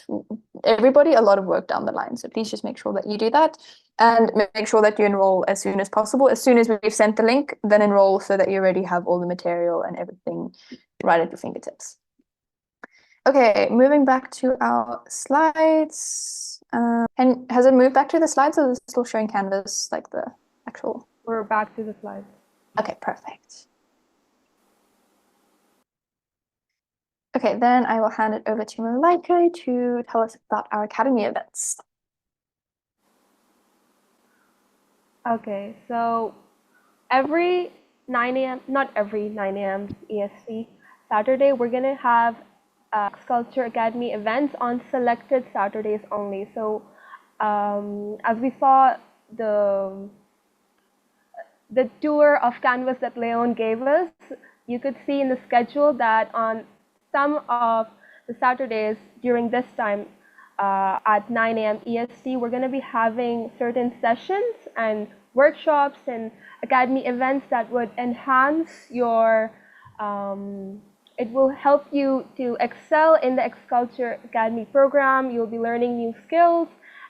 [SPEAKER 2] work down the line. So please just make sure that you do that and make sure that you enroll as soon as possible. As soon as we've sent the link, then enroll so that you already have all the material and everything right at your fingertips. Okay, moving back to our slides. And has it moved back to the slides, or is it still showing Canvas, like the actual?
[SPEAKER 4] We're back to the slides.
[SPEAKER 2] Okay, perfect. Okay, then I will hand it over to Malaika to tell us about our Academy events.
[SPEAKER 4] Okay, so every 9 a.m., not every 9 a.m. EST, Saturday, we're going to have Sculpture Academy events on selected Saturdays only. So as we saw the tour of Canvas that Leon gave us, you could see in the schedule that on some of the Saturdays during this time at 9 a.m. EST, we're going to be having certain sessions and workshops and Academy events that would enhance your it will help you to excel in the Sculpture Academy program. You'll be learning new skills,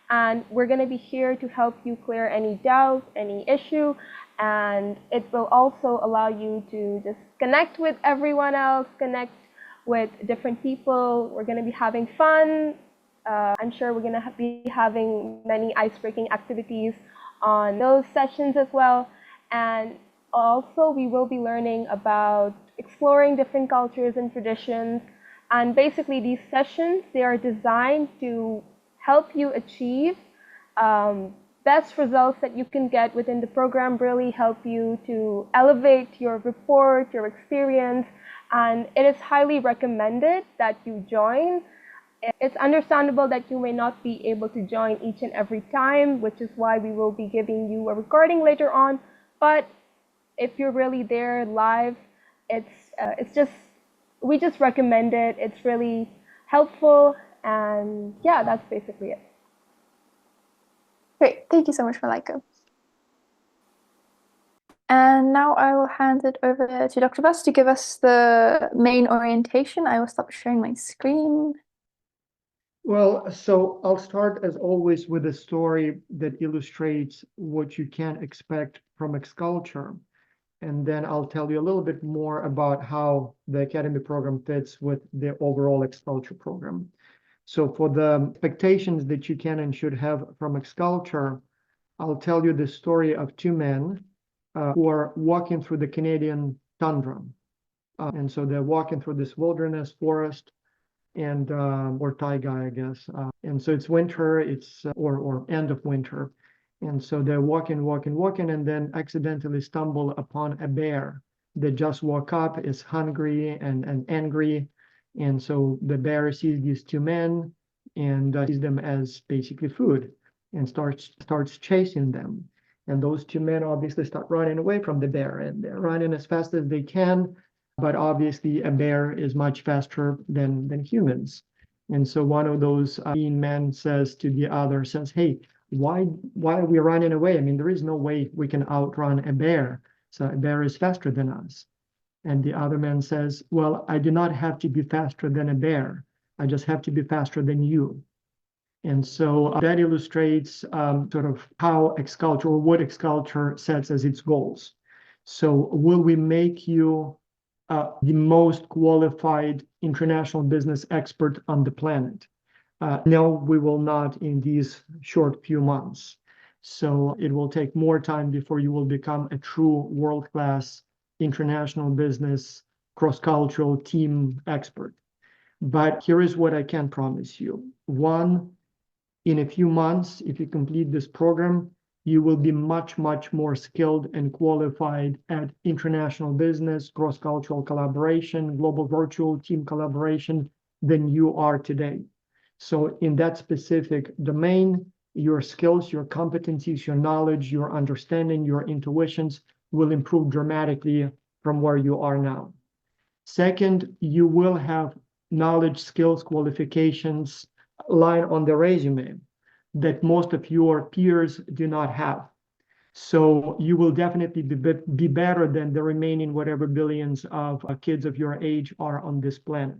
[SPEAKER 4] and we're going to be here to help you clear any doubt, any issue, and it will also allow you to just connect with everyone else, connect with different people. We're going to be having fun. I'm sure we're going to be having many ice-breaking activities on those sessions as well. And also, we will be learning about exploring different cultures and traditions. And basically, these sessions, they are designed to help you achieve best results that you can get within the program, really help you to elevate your report, your experience. And it is highly recommended that you join. It's understandable that you may not be able to join each and every time, which is why we will be giving you a recording later on. But if you're really there live, we just recommend it. It's really helpful, and yeah, that's basically it.
[SPEAKER 2] Great, thank you so much, Malaika. And now I will hand it over to Dr. Buss to give us the main orientation. I will stop sharing my screen.
[SPEAKER 1] Well, so I'll start as always with a story that illustrates what you can expect from Xculture. And then I'll tell you a little bit more about how the Academy program fits with the overall Xculture program. So for the expectations that you can and should have from Xculture, I'll tell you the story of two men who are walking through the Canadian tundra. And so they're walking through this wilderness forest and or taiga, I guess. And so it's winter, it's or end of winter. And so they're walking, and then accidentally stumble upon a bear that just woke up, is hungry and angry. And so the bear sees these two men and sees them as basically food and starts chasing them. And those two men obviously start running away from the bear, and they're running as fast as they can. But obviously a bear is much faster than humans. And so one of those men says to the other, hey, why are we running away? I mean, there is no way we can outrun a bear. So a bear is faster than us. And the other man says, well, I do not have to be faster than a bear. I just have to be faster than you. And so that illustrates sort of how Xculture, or what Xculture sets as its goals. So will we make you the most qualified international business expert on the planet? No, we will not in these short few months. So it will take more time before you will become a true world-class international business cross-cultural team expert. But here is what I can promise you. One, in a few months, if you complete this program, you will be much, much more skilled and qualified at international business, cross-cultural collaboration, global virtual team collaboration than you are today. So in that specific domain, your skills, your competencies, your knowledge, your understanding, your intuitions will improve dramatically from where you are now. Second, you will have knowledge, skills, qualifications line on the resume that most of your peers do not have. So you will definitely be better than the remaining whatever billions of kids of your age are on this planet.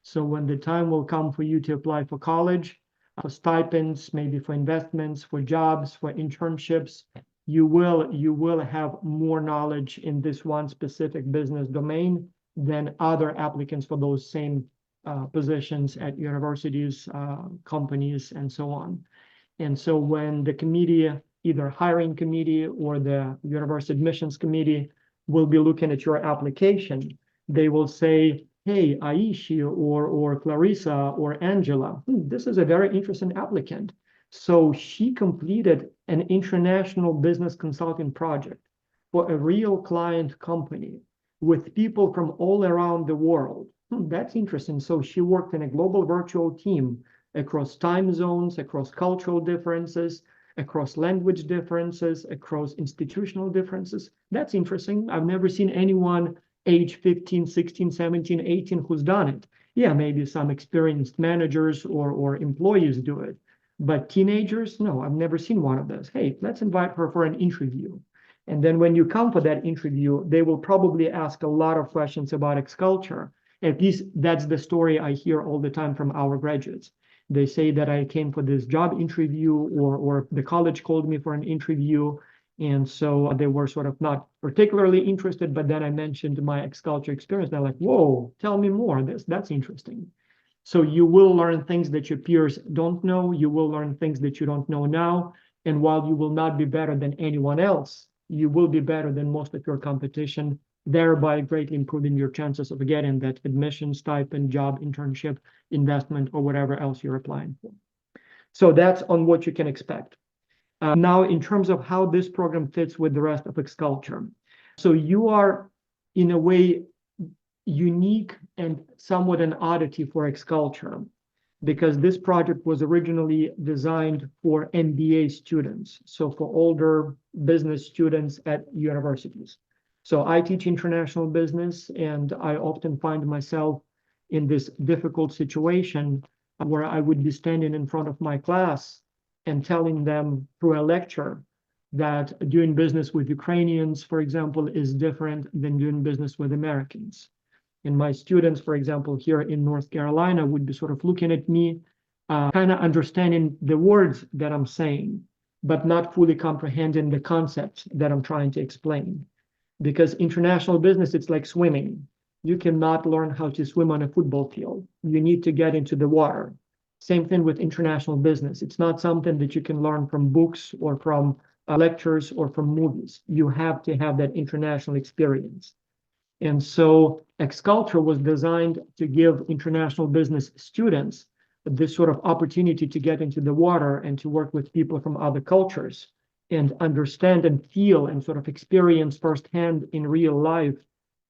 [SPEAKER 1] So when the time will come for you to apply for college, for stipends, maybe for investments, for jobs, for internships, you will have more knowledge in this one specific business domain than other applicants for those same positions at universities, companies, and so on. And so when the committee, either hiring committee or the university admissions committee, will be looking at your application, they will say, hey, Aishi or Clarissa or Angela, this is a very interesting applicant. So she completed an international business consulting project for a real client company with people from all around the world. That's interesting. So she worked in a global virtual team across time zones, across cultural differences, across language differences, across institutional differences. That's interesting. I've never seen anyone age 15, 16, 17, 18 who's done it. Yeah, maybe some experienced managers or employees do it. But teenagers, no, I've never seen one of those. Hey, let's invite her for an interview. And then when you come for that interview, they will probably ask a lot of questions about Xculture. At least that's the story I hear all the time from our graduates. They say that I came for this job interview or the college called me for an interview. And so they were sort of not particularly interested, but then I mentioned my Xculture experience. They're like, whoa, tell me more. That's interesting. So you will learn things that your peers don't know. You will learn things that you don't know now. And while you will not be better than anyone else, you will be better than most of your competition, thereby greatly improving your chances of getting that admission, stipend, job, internship, investment, or whatever else you're applying for. So that's on what you can expect. Now, in terms of how this program fits with the rest of Xculture. So you are, in a way, unique and somewhat an oddity for Xculture, because this project was originally designed for MBA students, so for older business students at universities. So I teach international business, and I often find myself in this difficult situation where I would be standing in front of my class and telling them through a lecture that doing business with Ukrainians, for example, is different than doing business with Americans. And my students, for example, here in North Carolina would be sort of looking at me, kind of understanding the words that I'm saying, but not fully comprehending the concepts that I'm trying to explain. Because international business, it's like swimming. You cannot learn how to swim on a football field. You need to get into the water. Same thing with international business. It's not something that you can learn from books or from lectures or from movies. You have to have that international experience. And so Xculture was designed to give international business students this sort of opportunity to get into the water and to work with people from other cultures and understand and feel and sort of experience firsthand in real life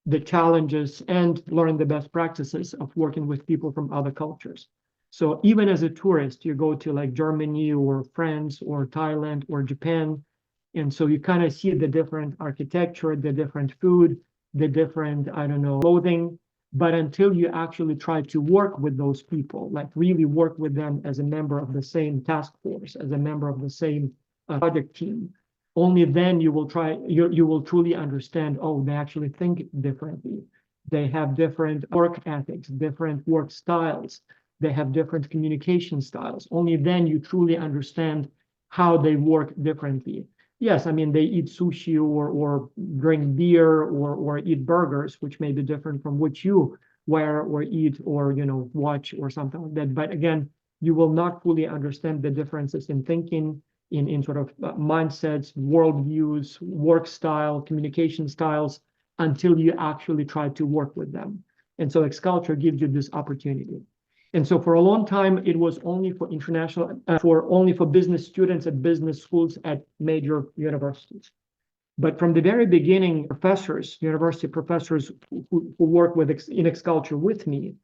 [SPEAKER 1] the challenges and learn the best practices of working with people from other cultures. So even as a tourist, you go to like Germany or France or Thailand or Japan, and so you kind of see the different architecture, the different food, the different, I don't know, clothing. But until you actually try to work with those people, like really work with them as a member of the same task force, as a member of the same project team, only then you will you will truly understand, oh, they actually think differently. They have different work ethics, different work styles. They have different communication styles. Only then you truly understand how they work differently. Yes, I mean, they eat sushi or drink beer or eat burgers, which may be different from what you wear or eat or, you know, watch or something like that. But again, you will not fully understand the differences in thinking, in sort of mindsets, worldviews, work style, communication styles, until you actually try to work with them. And so X-Culture gives you this opportunity. And so for a long time, it was only for international, only for business students at business schools at major universities. But from the very beginning, professors, university professors who work with in X-Culture with me,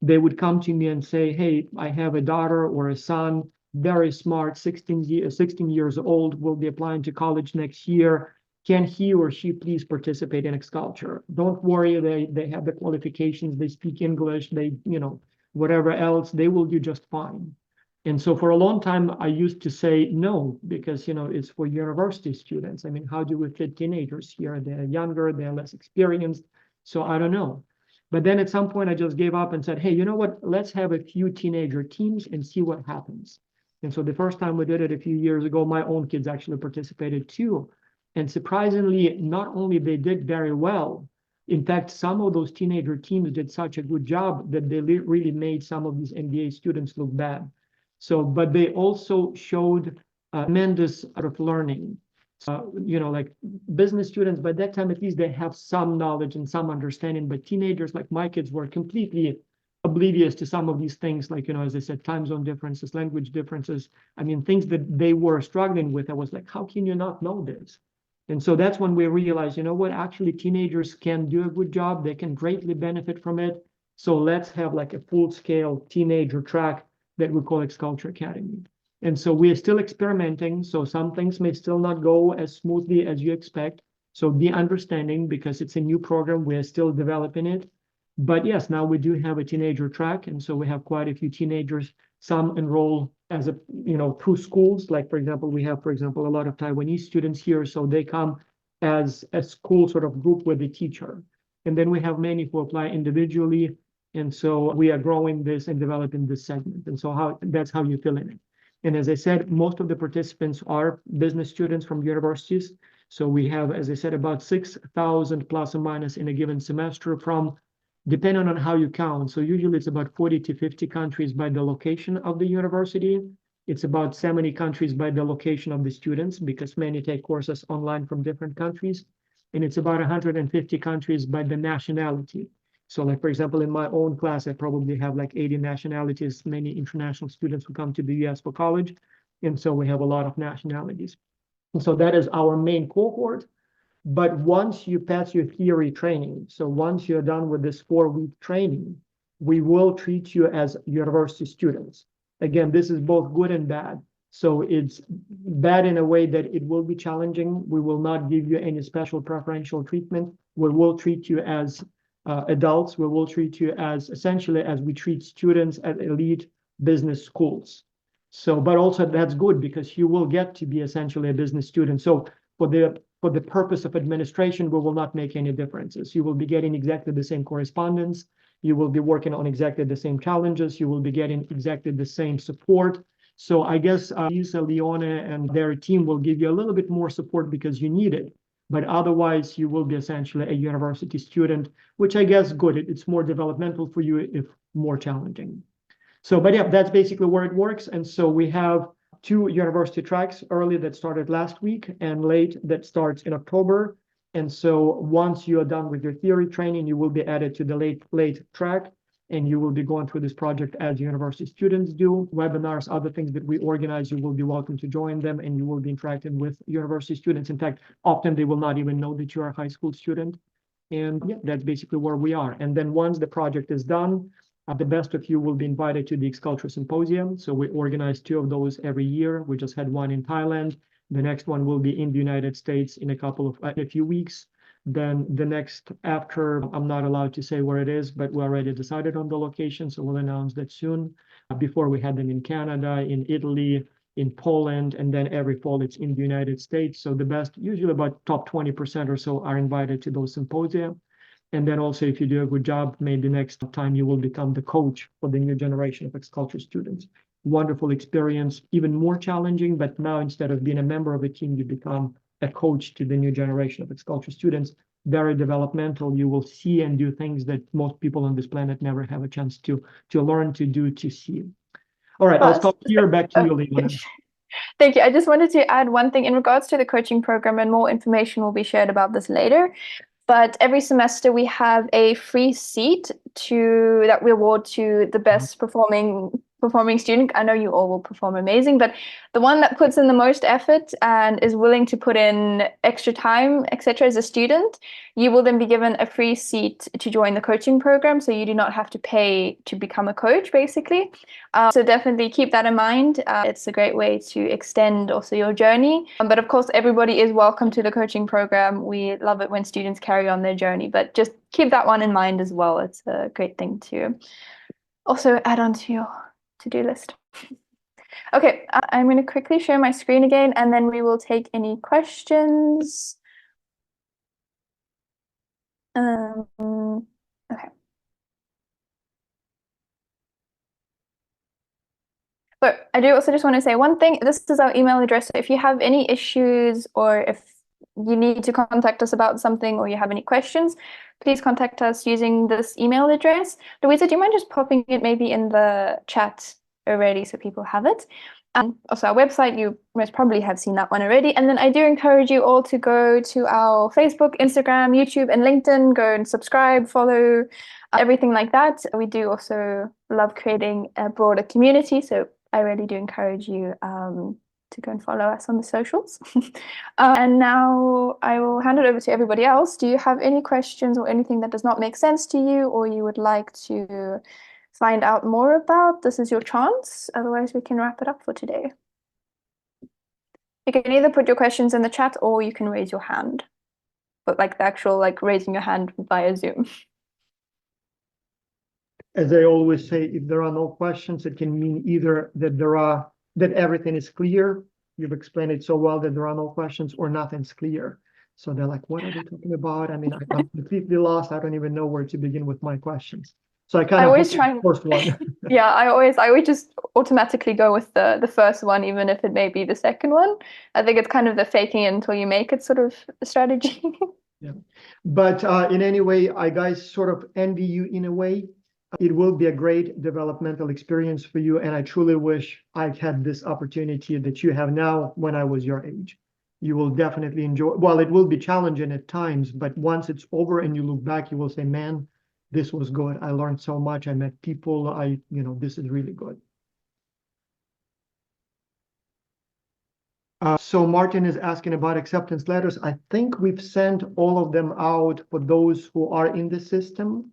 [SPEAKER 1] they would come to me and say, hey, I have a daughter or a son, very smart, 16 years old, will be applying to college next year. Can he or she please participate in X-Culture? Don't worry, they have the qualifications, they speak English, they, you know, whatever else, they will do just fine. And so for a long time, I used to say no, because, you know, it's for university students. I mean, how do we fit teenagers here? They're younger, they're less experienced. So I don't know. But then at some point, I just gave up and said, hey, you know what? Let's have a few teenager teams and see what happens. And so the first time we did it a few years ago, my own kids actually participated too. And surprisingly, not only they did very well, in fact, some of those teenager teams did such a good job that they really made some of these MBA students look bad. So, but they also showed tremendous sort of learning. You know, like business students, by that time, at least they have some knowledge and some understanding, but teenagers like my kids were completely oblivious to some of these things, like, you know, as I said, time zone differences, language differences. I mean, things that they were struggling with. I was like, how can you not know this? And so that's when we realized, you know what, actually teenagers can do a good job. They can greatly benefit from it. So let's have like a full-scale teenager track that we call X-Culture Academy. And so we are still experimenting. So some things may still not go as smoothly as you expect. So be understanding, because it's a new program. We're still developing it. But yes, now we do have a teenager track. And so we have quite a few teenagers. Some enroll as a, you know, through schools. Like, for example, we have, for example, a lot of Taiwanese students here. So they come as a school sort of group with a teacher. And then we have many who apply individually. And so we are growing this and developing this segment. And so that's how you fill in it. And as I said, most of the participants are business students from universities. So we have, as I said, about 6,000 plus or minus in a given semester from, depending on how you count. So usually it's about 40 to 50 countries by the location of the university. It's about 70 countries by the location of the students, because many take courses online from different countries. And it's about 150 countries by the nationality. So like, for example, in my own class, I probably have like 80 nationalities, many international students who come to the US for college. And so we have a lot of nationalities. And so that is our main cohort. But once you pass your theory training, so once you're done with this 4-week training, we will treat you as university students. Again, this is both good and bad. So it's bad in a way that it will be challenging. We will not give you any special preferential treatment. We will treat you as adults. We will treat you as essentially as we treat students at elite business schools. So, but also that's good, because you will get to be essentially a business student. So for the purpose of administration, we will not make any differences. You will be getting exactly the same correspondence. You will be working on exactly the same challenges. You will be getting exactly the same support. So I guess Lisa, Leone, and their team will give you a little bit more support because you need it. But otherwise, you will be essentially a university student, which I guess good. It's more developmental for you, if more challenging. So, but yeah, that's basically where it works. And so we have 2 university tracks, early that started last week and late that starts in October. And so once you are done with your theory training, you will be added to the late track, and you will be going through this project as university students do. Webinars, other things that we organize, you will be welcome to join them, and you will be interacting with university students. In fact, often they will not even know that you are a high school student. And yeah, that's basically where we are. And then once the project is done, the best of you will be invited to the X-Culture Symposium. So we organize 2 of those every year. We just had one in Thailand. The next one will be in the United States in a few weeks. Then the next after, I'm not allowed to say where it is, but we already decided on the location. So we'll announce that soon. Before we had them in Canada, in Italy, in Poland, and then every fall it's in the United States. So the best, usually about top 20% or so, are invited to those symposia. And then also, if you do a good job, maybe next time you will become the coach for the new generation of X-Culture students. Wonderful experience, even more challenging, but now instead of being a member of a team, you become a coach to the new generation of X-Culture students. Very developmental. You will see and do things that most people on this planet never have a chance to learn, to do, to see. All right, I'll stop here. Back to you, Leona.
[SPEAKER 2] Thank you. I just wanted to add one thing in regards to the coaching program, and more information will be shared about this later. But every semester we have a free seat that we award to the best performing student. I know you all will perform amazing, but the one that puts in the most effort and is willing to put in extra time, etc., as a student, you will then be given a free seat to join the coaching program. So you do not have to pay to become a coach, basically. So definitely keep that in mind. It's a great way to extend also your journey. But of course, everybody is welcome to the coaching program. We love it when students carry on their journey, but just keep that one in mind as well. It's a great thing to also add on to your to-do list. Okay, I'm going to quickly share my screen again, and then we will take any questions. Okay. But I do also just want to say one thing. This is our email address. So if you have any issues, or if you need to contact us about something, or you have any questions, please contact us using this email address. Louisa, do you mind just popping it maybe in the chat already so people have it? And also our website, you most probably have seen that one already. And then I do encourage you all to go to our Facebook, Instagram, YouTube, and LinkedIn. Go and subscribe, follow, everything like that. We do also love creating a broader community. So I really do encourage you to go and follow us on the socials. And now I will hand it over to everybody else. Do you have any questions or anything that does not make sense to you, or you would like to find out more about? This is your chance. Otherwise, we can wrap it up for today. You can either put your questions in the chat, or you can raise your hand. But like the actual raising your hand via Zoom.
[SPEAKER 1] As I always say, if there are no questions, it can mean either that everything is clear. You've explained it so well that there are no questions, or nothing's clear. So they're like, what are they talking about? I mean, I'm completely lost. I don't even know where to begin with my questions. So I kind of
[SPEAKER 2] always try
[SPEAKER 1] first one.
[SPEAKER 2] Yeah, I always just automatically go with the first one, even if it may be the second one. I think it's kind of the faking it until you make it sort of strategy.
[SPEAKER 1] Yeah, but in any way, I guys sort of envy you in a way. It will be a great developmental experience for you, and I truly wish I had this opportunity that you have now when I was your age. You will definitely enjoy. Well, it will be challenging at times, but once it's over and you look back, you will say, man, this was good. I learned so much. I met people. This is really good. So Martin is asking about acceptance letters. I think we've sent all of them out for those who are in the system.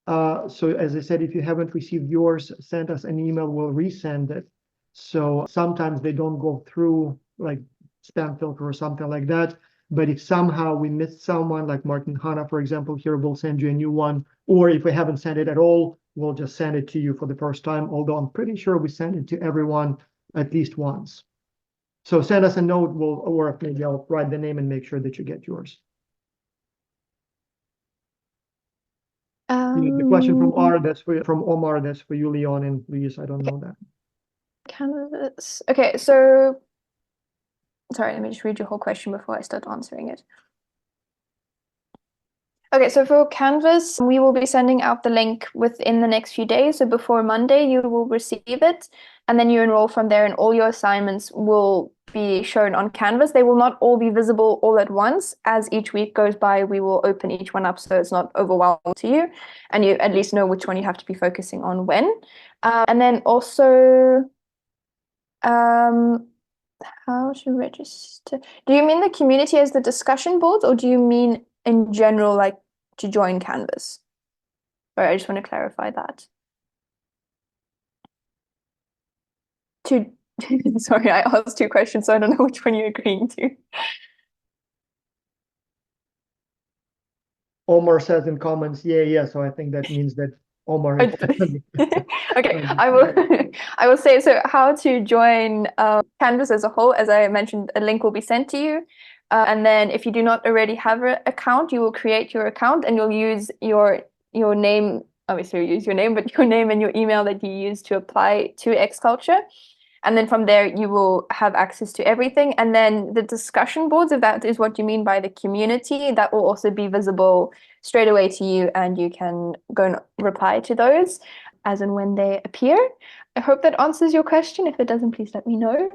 [SPEAKER 1] So as I said, if you haven't received yours, send us an email, we'll resend it. So sometimes they don't go through like spam filter or something like that. But if somehow we missed someone, like Martin Hanna, for example, here, we'll send you a new one. Or if we haven't sent it at all, we'll just send it to you for the first time. Although I'm pretty sure we send it to everyone at least once. So send us a note, or maybe I'll write the name and make sure that you get yours. The question from Omar, that's for you, Leon, and Luis. I don't know that.
[SPEAKER 2] Canvas. Okay, so sorry, let me just read your whole question before I start answering it. Okay, so for Canvas, we will be sending out the link within the next few days. So before Monday, you will receive it, and then you enroll from there, and all your assignments will be shown on Canvas. They will not all be visible all at once. As each week goes by, we will open each one up so it's not overwhelming to you, and you at least know which one you have to be focusing on when. And then also, how to register? Do you mean the community as the discussion boards, or do you mean in general, like to join Canvas? Sorry, I just want to clarify that. Sorry, I asked two questions, so I don't know which one you're agreeing to.
[SPEAKER 1] Omar says in comments, yeah. So I think that means that Omar.
[SPEAKER 2] Okay, I will I will say so how to join Canvas as a whole. As I mentioned, a link will be sent to you. And then if you do not already have an account, you will create your account and you'll use your name, obviously you use your name, but your name and your email that you use to apply to Xculture. And then from there, you will have access to everything. And then the discussion boards, if that is what you mean by the community, that will also be visible straight away to you, and you can go and reply to those as and when they appear. I hope that answers your question. If it doesn't, please let me know.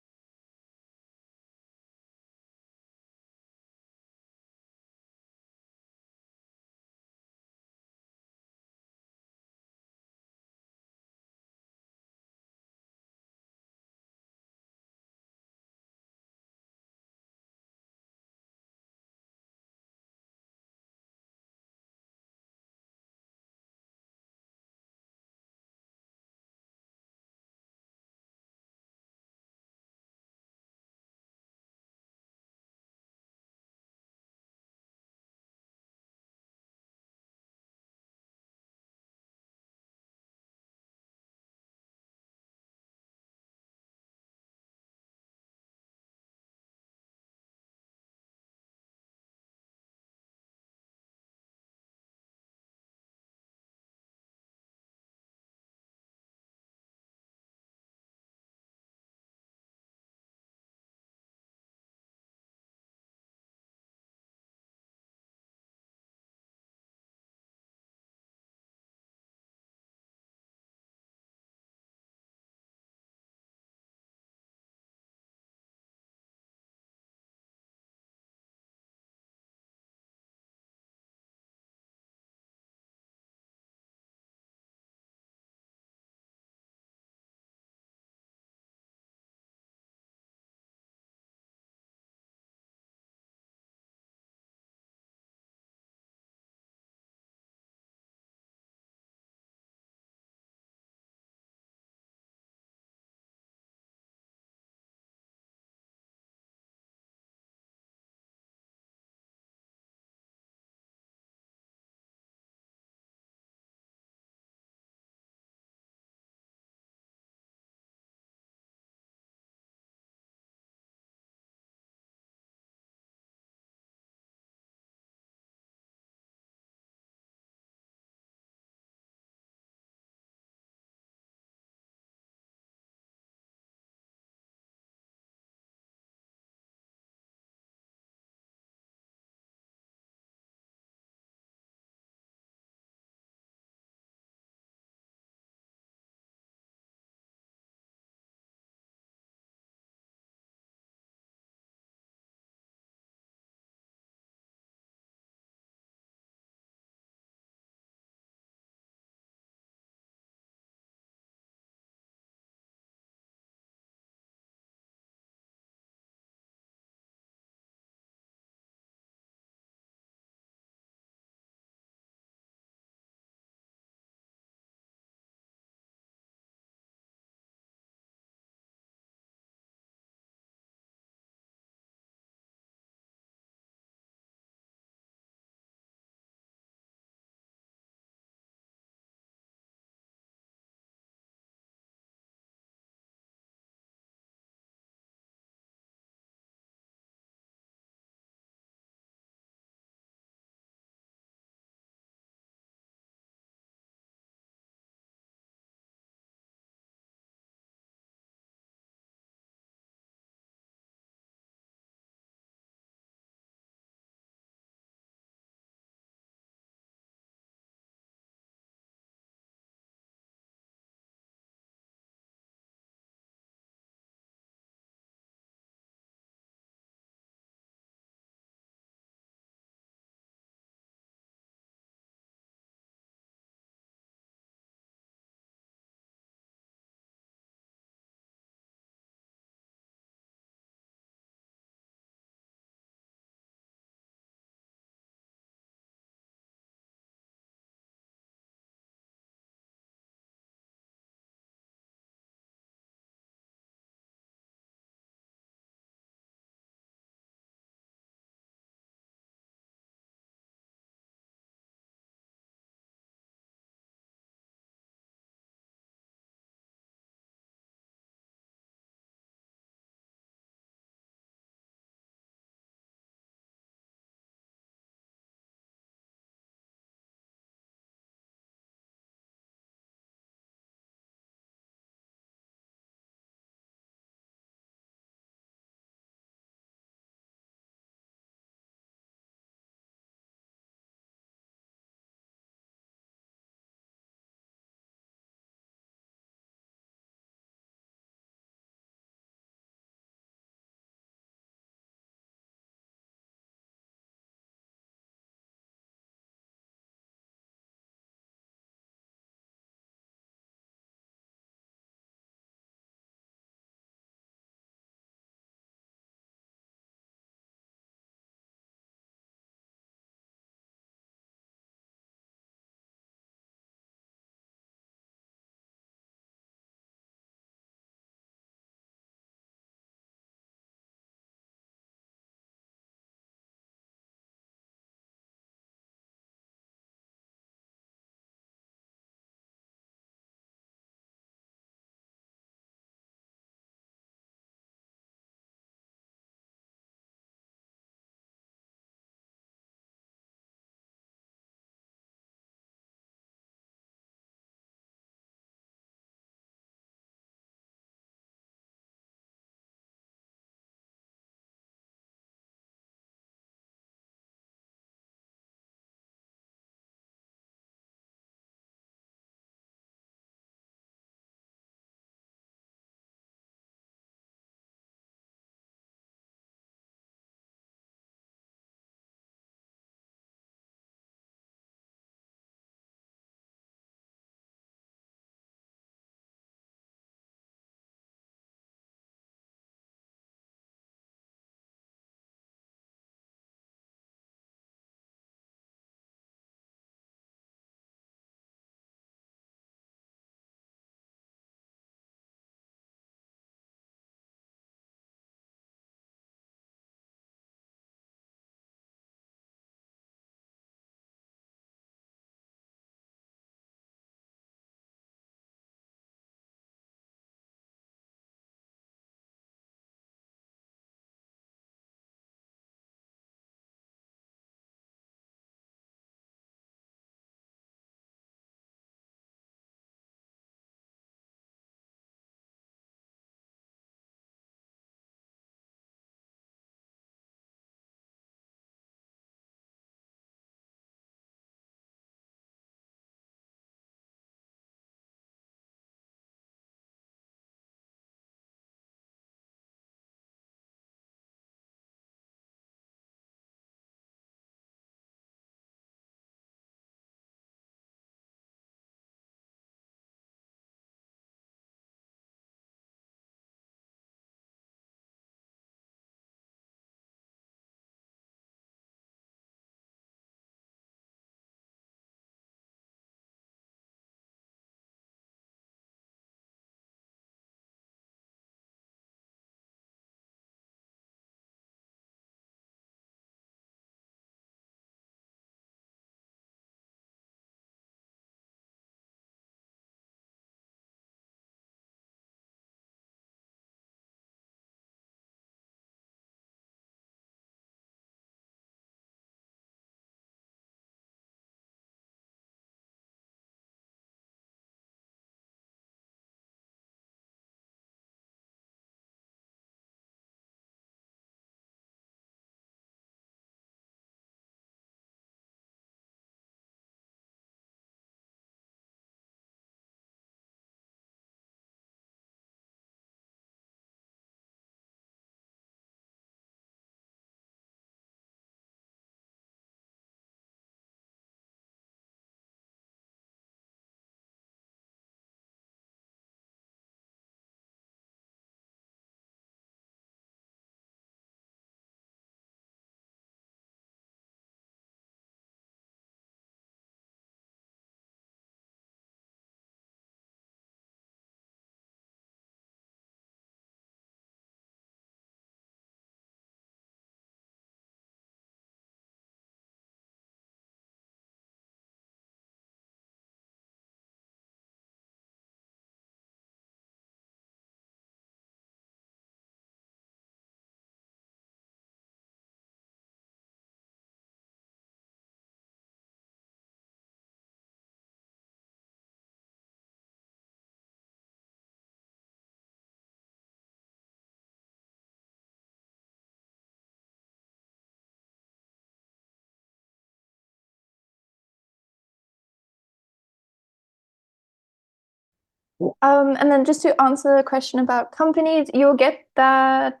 [SPEAKER 2] And then just to answer the question about companies, you'll get that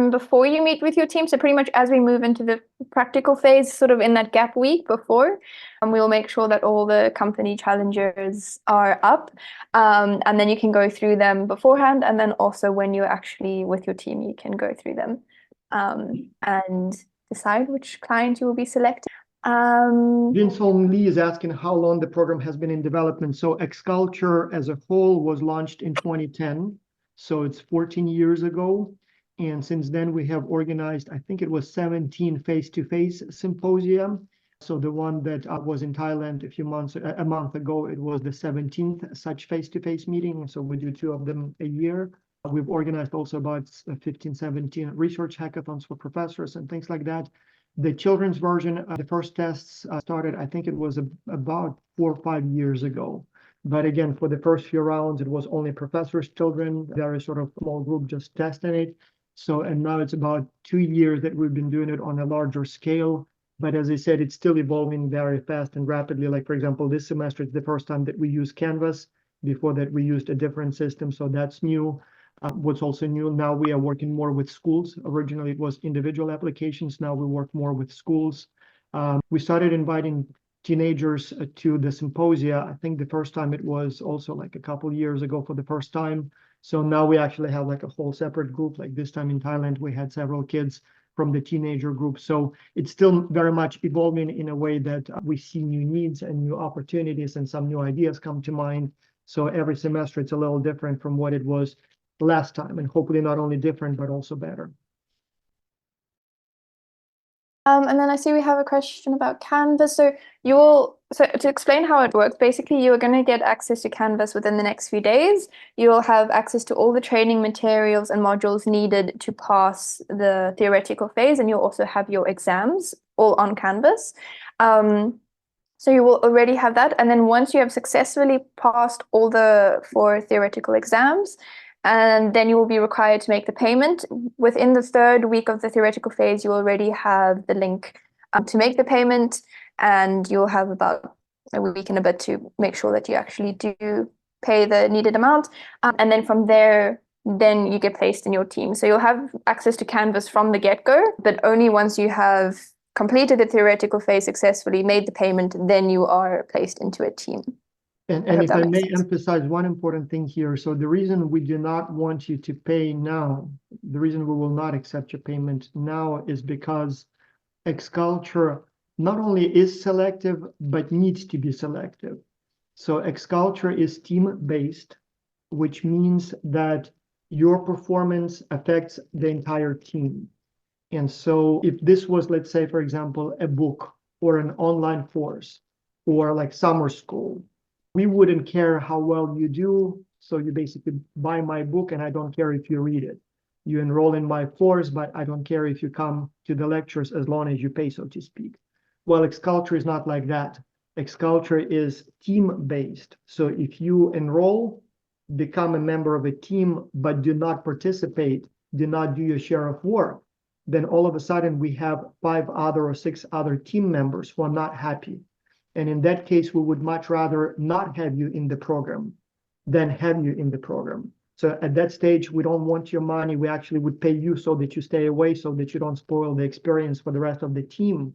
[SPEAKER 2] before you meet with your team. So pretty much as we move into the practical phase, sort of in that gap week before, we'll make sure that all the company challengers are up. And then you can go through them beforehand. And then also when you're actually with your team, you can go through them and decide which client you will be selecting.
[SPEAKER 1] Jinsong Lee is asking how long the program has been in development. So XCulture as a whole was launched in 2010. So it's 14 years ago. And since then we have organized, I think it was 17 face-to-face symposia. So the one that was in Thailand a month ago, it was the 17th such face-to-face meeting. So we do 2 of them a year. We've organized also about 15, 17 research hackathons for professors and things like that. The children's version, the first tests started, I think it was about 4 or 5 years ago. But again, for the first few rounds, it was only professors' children, very sort of small group just testing it. So, and now it's about 2 years that we've been doing it on a larger scale. But as I said, it's still evolving very fast and rapidly. Like, for example, this semester, it's the first time that we use Canvas. Before that, we used a different system. So that's new. What's also new, now we are working more with schools. Originally, it was individual applications. Now we work more with schools. We started inviting teenagers to the symposia. I think the first time it was also like a couple years ago for the first time. So now we actually have like a whole separate group. Like this time in Thailand, we had several kids from the teenager group. So it's still very much evolving in a way that we see new needs and new opportunities and some new ideas come to mind. So every semester, it's a little different from what it was last time, and hopefully not only different, but also better.
[SPEAKER 2] And then I see we have a question about Canvas. So to explain how it works, basically you're going to get access to Canvas within the next few days. You'll have access to all the training materials and modules needed to pass the theoretical phase, and you'll also have your exams all on Canvas. So you will already have that. And then once you have successfully passed all the 4 theoretical exams, and then you will be required to make the payment. Within the 3rd week of the theoretical phase, you already have the link to make the payment, and you'll have about a week and a bit to make sure that you actually do pay the needed amount. And then from there, then you get placed in your team. So you'll have access to Canvas from the get-go, but only once you have completed the theoretical phase successfully, made the payment, then you are placed into a team.
[SPEAKER 1] And if I may emphasize one important thing here. So the reason we do not want you to pay now, the reason we will not accept your payment now is because XCulture not only is selective, but needs to be selective. So XCulture is team-based, which means that your performance affects the entire team. And so if this was, let's say, for example, a book or an online course or like summer school, we wouldn't care how well you do. So you basically buy my book and I don't care if you read it. You enroll in my course, but I don't care if you come to the lectures as long as you pay, so to speak. Well, XCulture is not like that. XCulture is team-based. So if you enroll, become a member of a team, but do not participate, do not do your share of work, then all of a sudden we have 5 other or 6 other team members who are not happy. And in that case, we would much rather not have you in the program than have you in the program. So at that stage, we don't want your money. We actually would pay you so that you stay away, so that you don't spoil the experience for the rest of the team,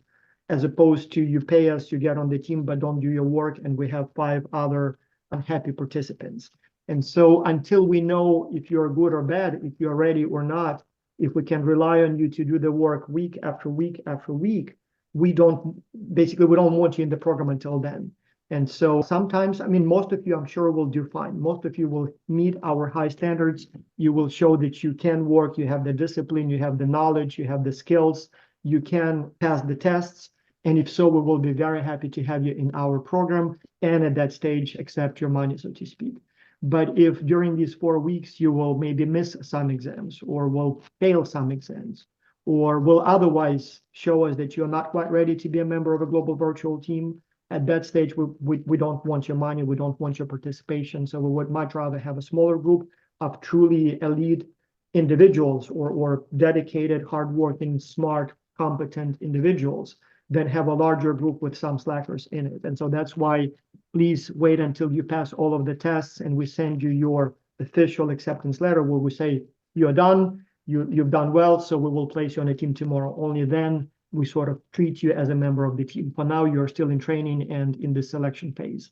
[SPEAKER 1] as opposed to you pay us, you get on the team, but don't do your work, and we have 5 other unhappy participants. And so until we know if you're good or bad, if you're ready or not, if we can rely on you to do the work week after week after week, we don't want you in the program until then. And so sometimes, I mean, most of you, I'm sure, will do fine. Most of you will meet our high standards. You will show that you can work, you have the discipline, you have the knowledge, you have the skills, you can pass the tests. And if so, we will be very happy to have you in our program, and at that stage, accept your money, so to speak. But if during these 4 weeks, you will maybe miss some exams or will fail some exams, or will otherwise show us that you're not quite ready to be a member of a global virtual team, at that stage, we don't want your money, we don't want your participation. So we would much rather have a smaller group of truly elite individuals or dedicated, hardworking, smart, competent individuals than have a larger group with some slackers in it. And so that's why please wait until you pass all of the tests and we send you your official acceptance letter where we say you're done, you've done well, so we will place you on a team tomorrow. Only then we sort of treat you as a member of the team. For now, you're still in training and in the selection phase.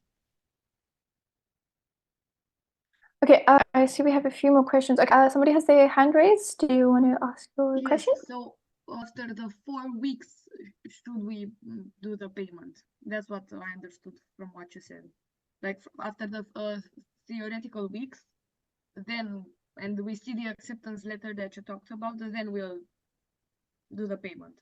[SPEAKER 2] Okay, I see we have a few more questions. Okay, somebody has their hand raised. Do you want to ask your
[SPEAKER 13] Yes,
[SPEAKER 2] question?
[SPEAKER 13] so after the 4 weeks, should we do the payment? That's what I understood from what you said. Like after the theoretical weeks, then, and we see the acceptance letter that you talked about, then we'll do the payment.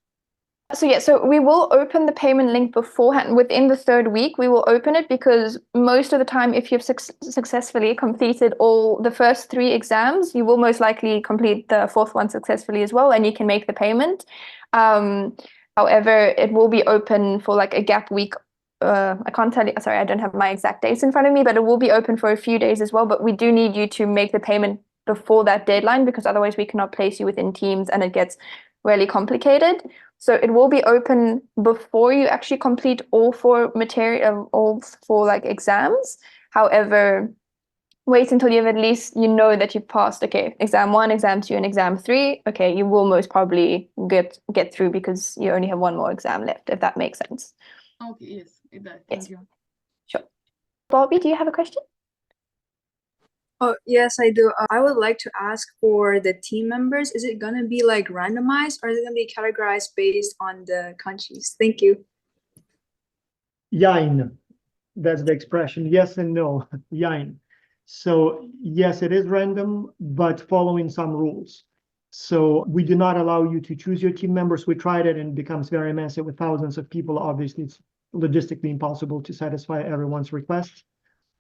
[SPEAKER 2] So yeah, so we will open the payment link beforehand. Within the 3rd week, we will open it because most of the time, if you've successfully completed all the first 3 exams, you will most likely complete the 4th one successfully as well, and you can make the payment. However, it will be open for like a gap week. I can't tell you, sorry, I don't have my exact dates in front of me, but it will be open for a few days as well. But we do need you to make the payment before that deadline because otherwise we cannot place you within teams and it gets really complicated. So it will be open before you actually complete all 4 like exams. However, wait until you have at least, you know that you've passed, okay, exam 1, exam 2, and exam 3. Okay, you will most probably get through because you only have 1 more exam left, if that makes sense.
[SPEAKER 13] Okay, yes, it does. Thank you.
[SPEAKER 2] Sure. Bobby, do you have a question?
[SPEAKER 14] Oh, yes, I do. I would like to ask for the team members, is it going to be like randomized or is it going to be categorized based on the countries? Thank you.
[SPEAKER 1] Yain, that's the expression. Yes and no. Yain. So yes, it is random, but following some rules. So we do not allow you to choose your team members. We tried it and it becomes very messy with thousands of people. Obviously, it's logistically impossible to satisfy everyone's requests.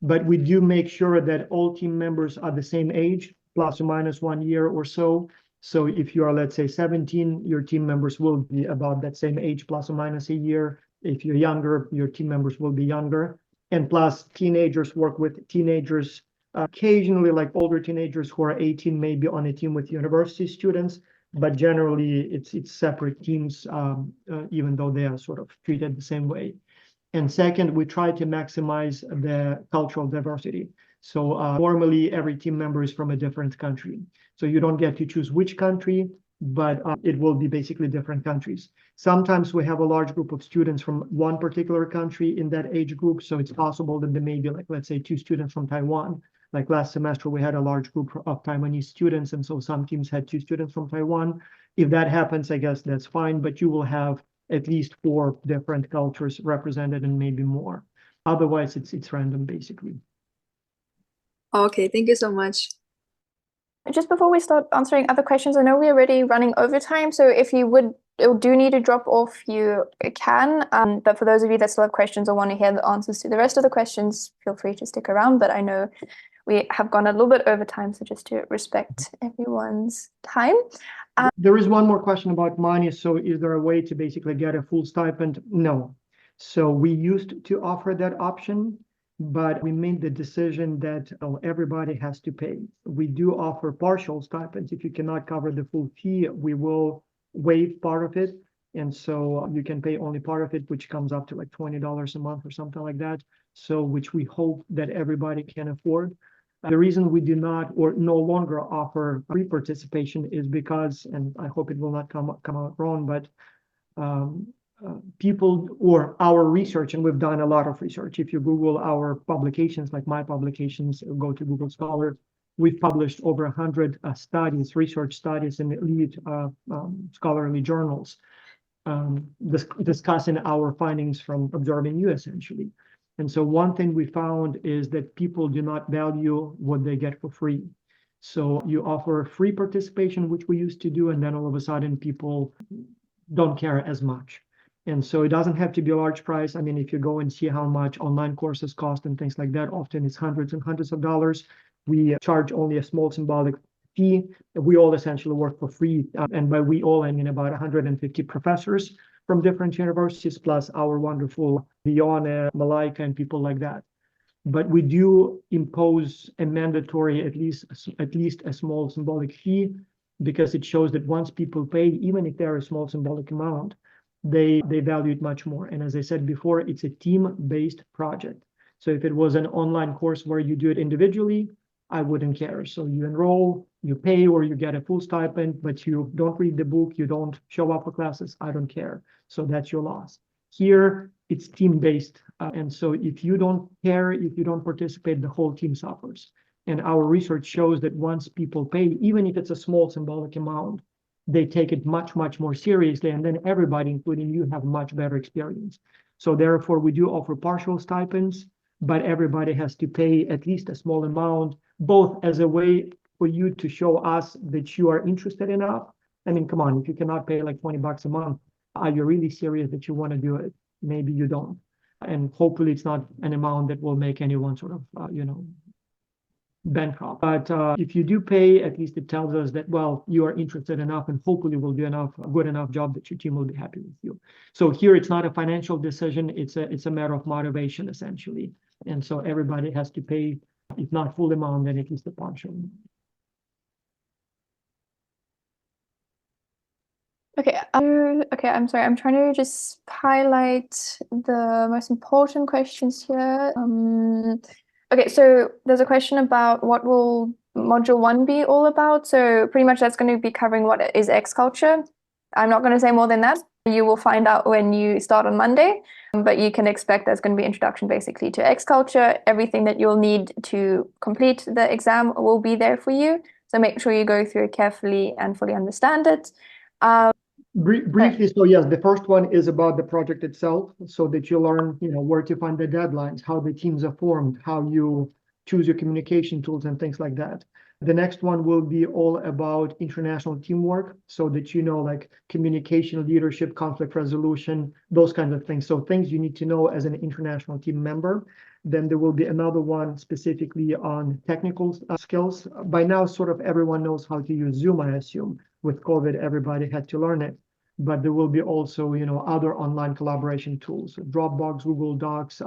[SPEAKER 1] But we do make sure that all team members are the same age, plus or minus 1 year or so. So if you are, let's say, 17, your team members will be about that same age, plus or minus a year. If you're younger, your team members will be younger. And plus, teenagers work with teenagers. Occasionally, like older teenagers who are 18 may be on a team with university students, but generally it's separate teams, even though they are sort of treated the same way. And second, we try to maximize the cultural diversity. So normally every team member is from a different country. So you don't get to choose which country, but it will be basically different countries. Sometimes we have a large group of students from one particular country in that age group. So it's possible that there may be, like, let's say 2 students from Taiwan. Like last semester, we had a large group of Taiwanese students. And so some teams had 2 students from Taiwan. If that happens, I guess that's fine, but you will have at least 4 different cultures represented and maybe more. Otherwise, it's random, basically.
[SPEAKER 14] Okay, thank you so much.
[SPEAKER 2] Just before we start answering other questions, I know we're already running over time, so if you do need to drop off, you can. But for those of you that still have questions or want to hear the answers to the rest of the questions, feel free to stick around. But I know we have gone a little bit over time, so just to respect everyone's time.
[SPEAKER 1] There is one more question about money. So is there a way to basically get a full stipend? No. So we used to offer that option, but we made the decision that everybody has to pay. We do offer partial stipends. If you cannot cover the full fee, we will waive part of it. And so you can pay only part of it, which comes up to like $20 a month or something like that. So which we hope that everybody can afford. The reason we do not or no longer offer free participation is because, and I hope it will not come out wrong, but people or our research, and we've done a lot of research. If you Google our publications, like my publications, go to Google Scholar, we've published over 100 studies, research studies in elite scholarly journals discussing our findings from observing you, essentially. And so one thing we found is that people do not value what they get for free. So you offer free participation, which we used to do, and then all of a sudden people don't care as much. And so it doesn't have to be a large price. I mean, if you go and see how much online courses cost and things like that, often it's hundreds and hundreds of dollars. We charge only a small symbolic fee. We all essentially work for free. And by we all, I mean about 150 professors from different universities, plus our wonderful Vione, Malaika, and people like that. But we do impose a mandatory, at least a small symbolic fee, because it shows that once people pay, even if they're a small symbolic amount, they value it much more. And as I said before, it's a team-based project. So if it was an online course where you do it individually, I wouldn't care. So you enroll, you pay, or you get a full stipend, but you don't read the book, you don't show up for classes, I don't care. So that's your loss. Here, it's team-based. And so if you don't care, if you don't participate, the whole team suffers. And our research shows that once people pay, even if it's a small symbolic amount, they take it much, much more seriously. And then everybody, including you, have much better experience. So therefore, we do offer partial stipends, but everybody has to pay at least a small amount, both as a way for you to show us that you are interested enough. I mean, come on, if you cannot pay like $20 a month, are you really serious that you want to do it? Maybe you don't. And hopefully it's not an amount that will make anyone sort of, bankrupt. But if you do pay, at least it tells us that, well, you are interested enough and hopefully will do a good enough job that your team will be happy with you. So here it's not a financial decision, it's a matter of motivation essentially. And so everybody has to pay, if not full amount, then at least a partial.
[SPEAKER 2] Okay, I'm sorry. I'm trying to just highlight the most important questions here. Okay, so there's a question about what will Module 1 be all about. So pretty much that's going to be covering what is X culture. I'm not going to say more than that. You will find out when you start on Monday, but you can expect there's going to be introduction basically to X culture. Everything that you'll need to complete the exam will be there for you. So make sure you go through it carefully and fully understand it.
[SPEAKER 1] Briefly, so yes, the first one is about the project itself, so that you learn, where to find the deadlines, how the teams are formed, how you choose your communication tools and things like that. The next one will be all about international teamwork, so that like communication, leadership, conflict resolution, those kinds of things. So things you need to know as an international team member. Then there will be another one specifically on technical skills. By now, sort of everyone knows how to use Zoom, I assume. With COVID, everybody had to learn it. But there will be also, other online collaboration tools, Dropbox, Google Docs,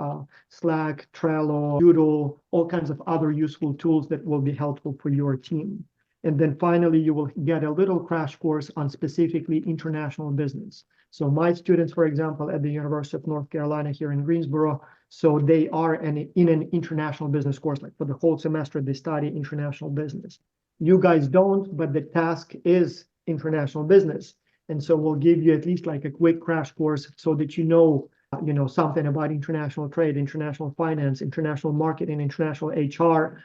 [SPEAKER 1] Slack, Trello, Doodle, all kinds of other useful tools that will be helpful for your team. And then finally, you will get a little crash course on specifically international business. So my students, for example, at the University of North Carolina here in Greensboro, so they are in an international business course, like for the whole semester, they study international business. You guys don't, but the task is international business. And so we'll give you at least like a quick crash course so that you know something about international trade, international finance, international marketing, international HR,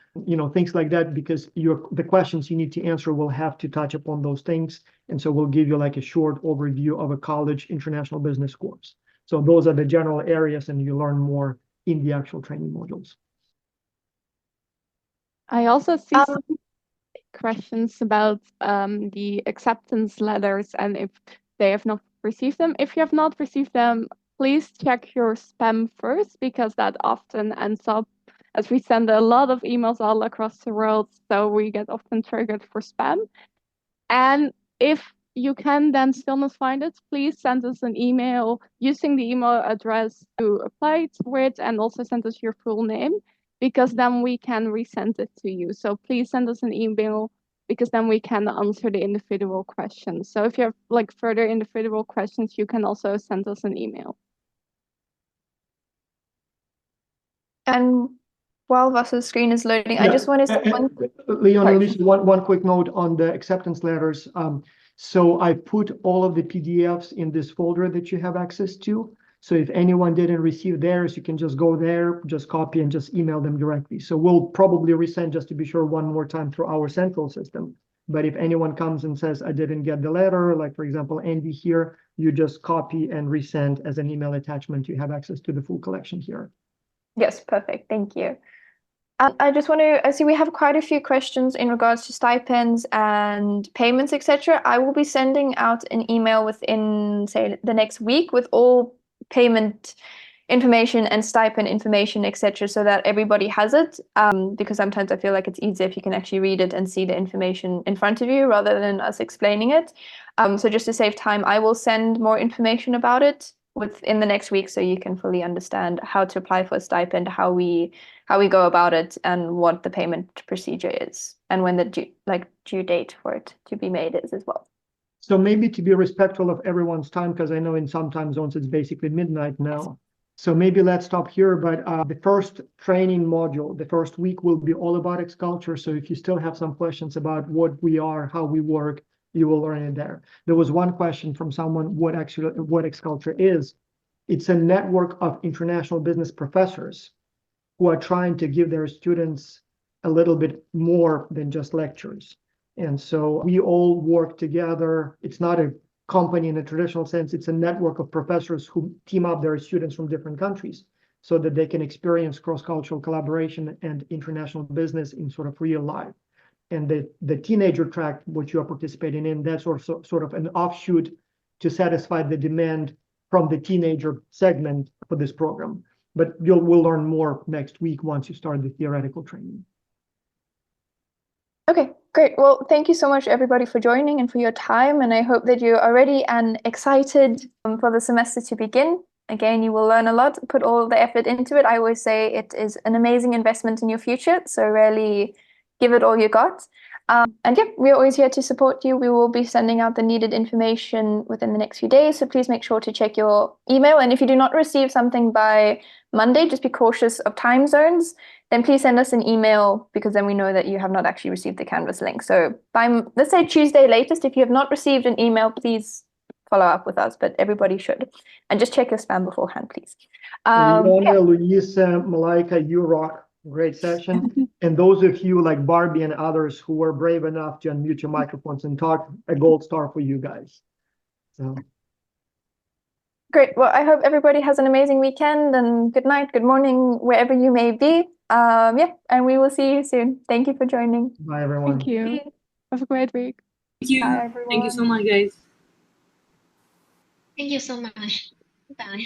[SPEAKER 1] things like that, because the questions you need to answer will have to touch upon those things. And so we'll give you like a short overview of a college international business course. So those are the general areas, and you learn more in the actual training modules.
[SPEAKER 3] I also see some questions about the acceptance letters and if they have not received them. If you have not received them, please check your spam first, because that often ends up, as we send a lot of emails all across the world, so we get often triggered for spam. And if you can then still not find it, please send us an email using the email address you applied with, and also send us your full name, because then we can resend it to you. So please send us an email, because then we can answer the individual questions. So if you have like further individual questions, you can also send us an email.
[SPEAKER 2] And while Vasa's screen is loading, I just want to say
[SPEAKER 1] Leon, at least one quick note on the acceptance letters. So I put all of the PDFs in this folder that you have access to. So if anyone didn't receive theirs, you can just go there, just copy and just email them directly. So we'll probably resend just to be sure one more time through our central system. But if anyone comes and says, I didn't get the letter, like for example, Andy here, you just copy and resend as an email attachment. You have access to the full collection here.
[SPEAKER 2] Yes, perfect. Thank you. I just want to, I see we have quite a few questions in regards to stipends and payments, etc. I will be sending out an email within, say, the next week with all payment information and stipend information, etc., so that everybody has it. Because sometimes I feel like it's easier if you can actually read it and see the information in front of you rather than us explaining it. So just to save time, I will send more information about it within the next week, so you can fully understand how to apply for a stipend, how we go about it, and what the payment procedure is, and when the due date for it to be made is as well.
[SPEAKER 1] So maybe to be respectful of everyone's time, because I know in some time zones it's basically midnight now. So maybe let's stop here, but the first training module, the first week will be all about X-Culture. So if you still have some questions about what we are, how we work, you will learn it there. There was one question from someone, what X-Culture is. It's a network of international business professors who are trying to give their students a little bit more than just lectures. And so we all work together. It's not a company in a traditional sense. It's a network of professors who team up their students from different countries so that they can experience cross-cultural collaboration and international business in sort of real life. And the teenager track, which you are participating in, that's also sort of an offshoot to satisfy the demand from the teenager segment for this program. But we'll learn more next week once you start the theoretical training.
[SPEAKER 2] Okay, great. Well, thank you so much, everybody, for joining and for your time. And I hope that you're already excited for the semester to begin. Again, you will learn a lot, put all the effort into it. I always say it is an amazing investment in your future. So really give it all you got. And yeah, we're always here to support you. We will be sending out the needed information within the next few days. So please make sure to check your email. And if you do not receive something by Monday, just be cautious of time zones. Then please send us an email, because then we know that you have not actually received the Canvas link. So by, let's say, Tuesday latest, if you have not received an email, please follow up with us, but everybody should. And just check your spam beforehand, please.
[SPEAKER 1] Ilona, Luisa, Malaika, you rock. Great session. And those of you like Barbie and others who were brave enough to unmute your microphones and talk, a gold star for you guys. So.
[SPEAKER 2] Great. Well, I hope everybody has an amazing weekend, and good night, good morning, wherever you may be. Yeah, and we will see you soon. Thank you for joining.
[SPEAKER 1] Bye, everyone.
[SPEAKER 3] Thank you. Have a great week.
[SPEAKER 8] Thank you.
[SPEAKER 2] Bye, everyone.
[SPEAKER 8] Thank you so much, guys.
[SPEAKER 7] Thank you so much. Bye.